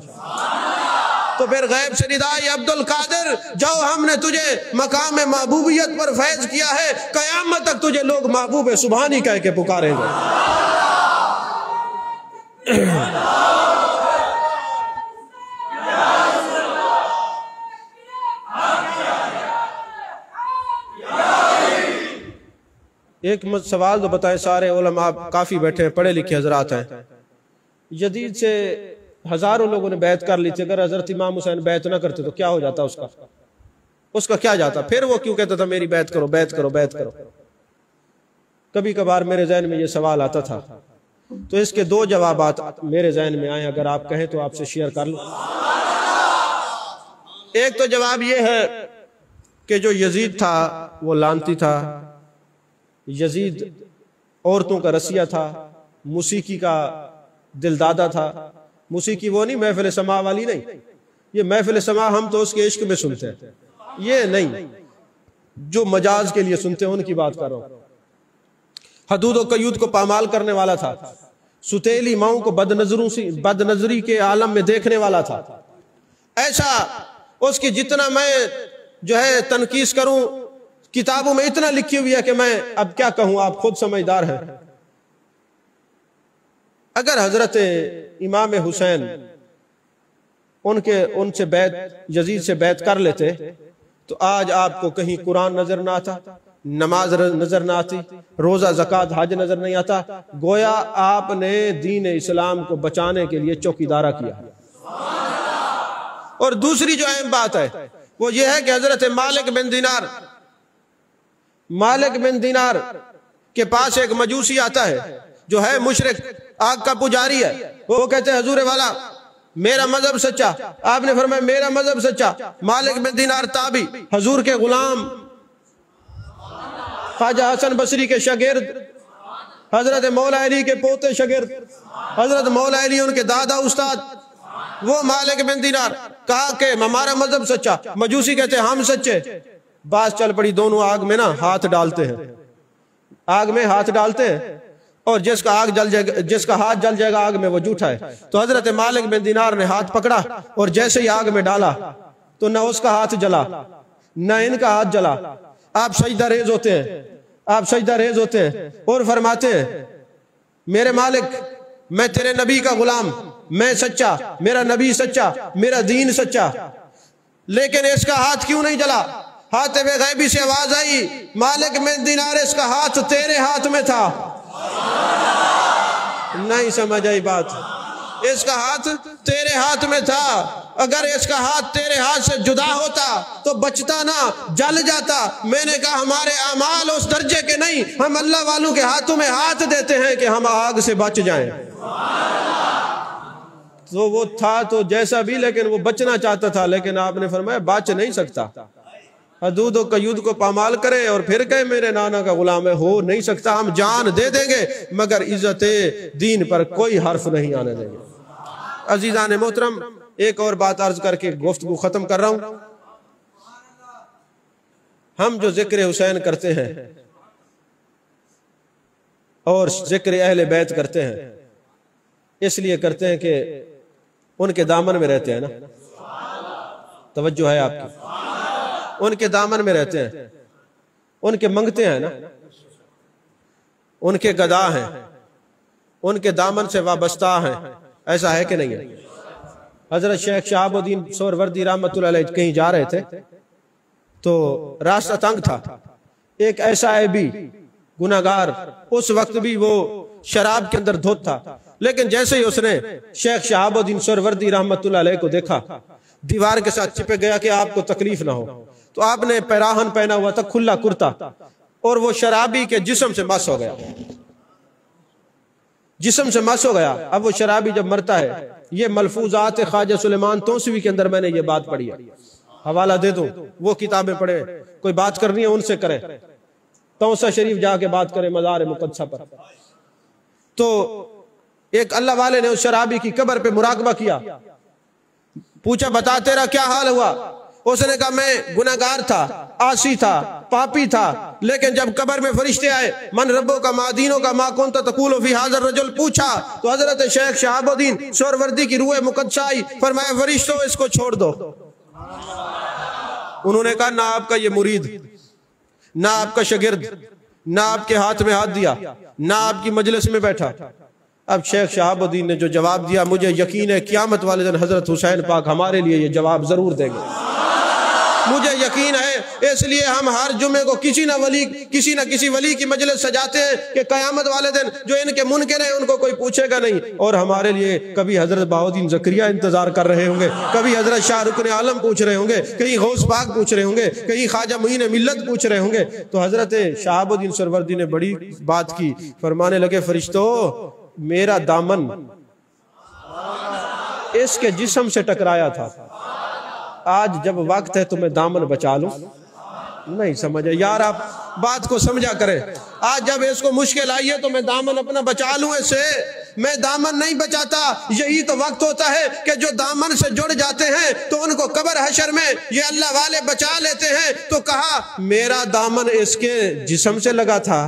تو پھر غیب سے ندا، یا عبدالقادر جاؤ ہم نے تجھے مقام محبوبیت پر فیض کیا ہے، قیامت تک تجھے لوگ محبوب سبحانی کہہ کے پکاریں گے. ایک سوال تو بتائیں، سارے علماء کافی بیٹھے ہیں، پڑھے لکھے حضرات ہیں، جدید سے ہزاروں لوگوں نے بیعت کر لی تھی، اگر حضرت امام حسین بیعت نہ کرتے تو کیا ہو جاتا اس کا کیا جاتا؟ پھر وہ کیوں کہتا تھا میری بیعت کرو بیعت کرو بیعت کرو؟ کبھی کبھار میرے ذہن میں یہ سوال آتا تھا، تو اس کے دو جوابات میرے ذہن میں آئے، اگر آپ کہیں تو آپ سے شیئر کر لوں. ایک تو جواب یہ ہے کہ جو یزید تھا وہ لعنتی تھا، یزید عورتوں کا رسیہ تھا، موسیقی کا دل دادا تھا. موسیقی وہ نہیں محفل سماع والی نہیں، یہ محفل سماع ہم تو اس کے عشق میں سنتے ہیں، یہ نہیں جو مجاز کے لیے سنتے ہیں ان کی بات کر رہا ہوں. حدود و قیود کو پامال کرنے والا تھا، ستیلی ماؤں کو بد نظری کے عالم میں دیکھنے والا تھا. ایسا اس کی جتنا میں جو ہے تنقیس کروں، کتابوں میں اتنا لکھی ہوئی ہے کہ میں اب کیا کہوں، آپ خود سمجھدار ہیں. اگر حضرت امام حسین ان سے یزید سے بیعت کر لیتے تو آج آپ کو کہیں قرآن نظر نہ آتا، نماز نظر نہ آتی، روزہ زکوٰۃ حج نظر نہیں آتا. گویا آپ نے دین اسلام کو بچانے کے لیے چوکیدارہ کیا. اور دوسری جو اہم بات ہے وہ یہ ہے کہ حضرت مالک بن دینار کے پاس ایک مجوسی آتا ہے جو ہے مشرک، آگ کا پجاری ہے. وہ کہتے ہیں حضور والا میرا مذہب سچا. آپ نے فرمایا میرا مذہب سچا. مالک بن دینار تابعی، حضور کے غلام، خواجہ حسن بصری کے شاگرد، حضرت مولا علی کے پوتے شاگرد، حضرت مولا علی ان کے دادا استاد. وہ مالک بن دینار کہا کہ ہمارا مذہب سچا. مجوسی کہتے ہیں ہم سچے. بات چل پڑی، دونوں آگ میں ہاتھ ڈالتے ہیں، آگ میں ہاتھ ڈالتے ہیں، اور جس کا ہاتھ جل جائے گا آگ میں وہ جھوٹا ہے. تو حضرت مالک بن دینار نے ہاتھ پکڑا اور جیسے ہی آگ میں ڈالا تو نہ اس کا ہاتھ جلا نہ ان کا ہاتھ جلا. آپ سجدہ ریز ہوتے ہیں اور فرماتے ہیں میرے مالک میں تیرے نبی کا غلام، میں سچا، میرا نبی سچا، میرا دین سچا، لیکن اس کا ہاتھ کیوں نہیں جلا؟ ہاتف غیبی سے آواز آئی، مالک بن دینار اس کا ہاتھ تیرے ہاتھ میں تھا. نہیں سمجھ آئی بات؟ اس کا ہاتھ تیرے ہاتھ میں تھا، اگر اس کا ہاتھ تیرے ہاتھ سے جدا ہوتا تو بچتا نہ، جل جاتا۔ میں نے کہا ہمارے اعمال اس درجے کے نہیں، ہم اللہ والوں کے ہاتھوں میں ہاتھ دیتے ہیں کہ ہم آگ سے بچ جائیں۔ تو وہ تھا تو جیسا بھی، لیکن وہ بچنا چاہتا تھا، لیکن آپ نے فرمایا بچ نہیں سکتا۔ حدود و قیود کو پامال کرے اور پھر کہے میرے نانا کا غلام ہے، ہو نہیں سکتا۔ ہم جان دے دیں گے مگر عزت دین پر کوئی حرف نہیں آنے دیں گے۔ عزیزان محترم، ایک اور بات عرض کر کے گفتگو ختم کر رہا ہوں۔ ہم جو ذکر حسین کرتے ہیں اور ذکر اہل بیت کرتے ہیں، اس لیے کرتے ہیں کہ ان کے دامن میں رہتے ہیں نا، توجہ ہے آپ کی، ان کے دامن میں رہتے ہیں، ان کے منگتے ہیں نا، ان کے گدا ہیں، ان کے دامن سے وابستہ ہیں، ایسا ہے کہ نہیں ہے؟ حضرت شیخ شہاب الدین سہروردی رحمۃ اللہ علیہ کہیں جا رہے تھے تو راستہ تنگ تھا، ایک ایسا عیبی گناہگار، اس وقت بھی وہ شراب کے اندر دھوت تھا، لیکن جیسے ہی اس نے شیخ شہاب الدین سہروردی رحمۃ اللہ علیہ کو دیکھا، دیوار کے ساتھ چپک گیا کہ آپ کو تکلیف نہ ہو، تو آپ نے پیراہن پہنا ہوا تھا، کھلا کرتا، اور وہ شرابی کے جسم سے مس ہو گیا، جسم سے مس ہو گیا۔ اب وہ شرابی جب مرتا ہے، یہ ملفوظات خواجہ سلیمان توسوی کے اندر میں نے یہ بات پڑھی ہے، حوالہ دے دوں، وہ کتابیں پڑھیں، کوئی بات کرنی ہے ان سے کریں، توسہ شریف جا کے بات کریں مزار مقدسہ پر۔ تو ایک اللہ والے نے اس شرابی کی قبر پہ مراقبہ کیا، پوچھا بتا تیرا کیا حال ہوا؟ اس نے کہا میں گناہگار تھا، عاصی تھا، پاپی تھا، لیکن جب قبر میں فرشتے آئے، من ربوں کا، ما دینوں کا، ما کنت تقول فی ھذا الرجل، پوچھا تو حضرت شیخ شہاب الدین سہروردی کی روح مقدسہ آئی، فرمایا فرشتوں اس کو چھوڑ دو۔ انہوں نے کہا نہ آپ کا یہ مرید، نہ آپ کا شاگرد، نہ آپ کے ہاتھ میں ہاتھ دیا، نہ آپ کی مجلس میں بیٹھا۔ اب شیخ شہاب الدین نے جو جواب دیا، مجھے یقین ہے قیامت والے دن حضرت حسین پاک ہمارے لیے یہ جواب ضرور دیں گے، مجھے یقین ہے۔ اس لیے ہم ہر جمعے کو کسی نہ کسی ولی کی مجلس سجاتے ہیں کہ قیامت والے دن جو ان کے منکر ہیں ان کو کوئی پوچھے گا نہیں، اور ہمارے لیے کبھی حضرت بہاؤالدین زکریہ انتظار کر رہے ہوں گے، کبھی حضرت شاہ رکن عالم پوچھ رہے ہوں گے، کہیں غوث پاک پوچھ رہے ہوں گے، کہیں خواجہ معین ملت پوچھ رہے ہوں گے۔ تو حضرت شہاب الدین سہروردی نے بڑی بات کی، فرمانے لگے فرشتوں میرا دامن اس کے جسم سے ٹکرایا تھا، آج جب وقت ہے تو میں دامن بچا لوں۔ نہیں سمجھے یار، آپ بات کو سمجھا کریں، آج جب اس کو مشکل آئی ہے تو میں دامن اپنا بچا لوں اس سے، میں دامن نہیں بچاتا۔ یہی تو وقت ہوتا ہے کہ جو دامن سے جڑ جاتے ہیں تو ان کو قبر حشر میں یہ اللہ والے بچا لیتے ہیں۔ تو کہا میرا دامن اس کے جسم سے لگا تھا،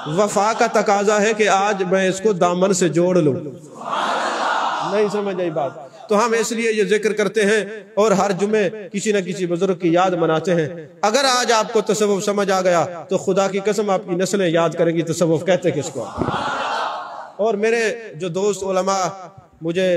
وفا کا تقاضا ہے کہ آج میں اس کو دامن سے جوڑ لوں۔ نہیں سمجھ آئی بات؟ تو ہم اس لیے یہ ذکر کرتے ہیں اور ہر جمعے کسی نہ کسی بزرگ کی یاد مناتے ہیں۔ اگر آج آپ کو تصوف سمجھ آ گیا تو خدا کی قسم آپ کی نسلیں یاد کریں گی تصوف کہتے کس کو۔ اور میرے جو دوست علماء مجھے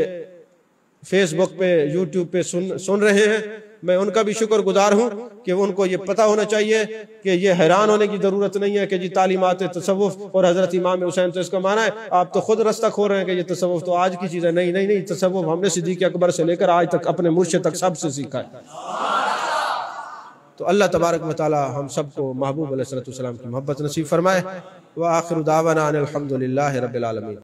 فیس بک پہ، یوٹیوب پہ سن رہے ہیں، میں ان کا بھی شکر گزار ہوں کہ ان کو یہ پتہ ہونا چاہیے کہ یہ حیران ہونے کی ضرورت نہیں ہے کہ جی تعلیمات تصوف اور حضرت امام حسین تو اس کا معنی ہے آپ تو خود رستہ کھو رہے ہیں کہ یہ تصوف تو آج کی چیز ہے۔ نہیں نہیں نہیں، تصوف ہم نے صدیق اکبر سے لے کر آج تک اپنے مرشد تک سب سے سیکھا ہے۔ تو اللہ تبارک و تعالی ہم سب کو محبوب علیہ الصلوۃ والسلام کی محبت نصیب فرمائے۔ وآخر دعوانا ان الحمد للہ رب العالمین۔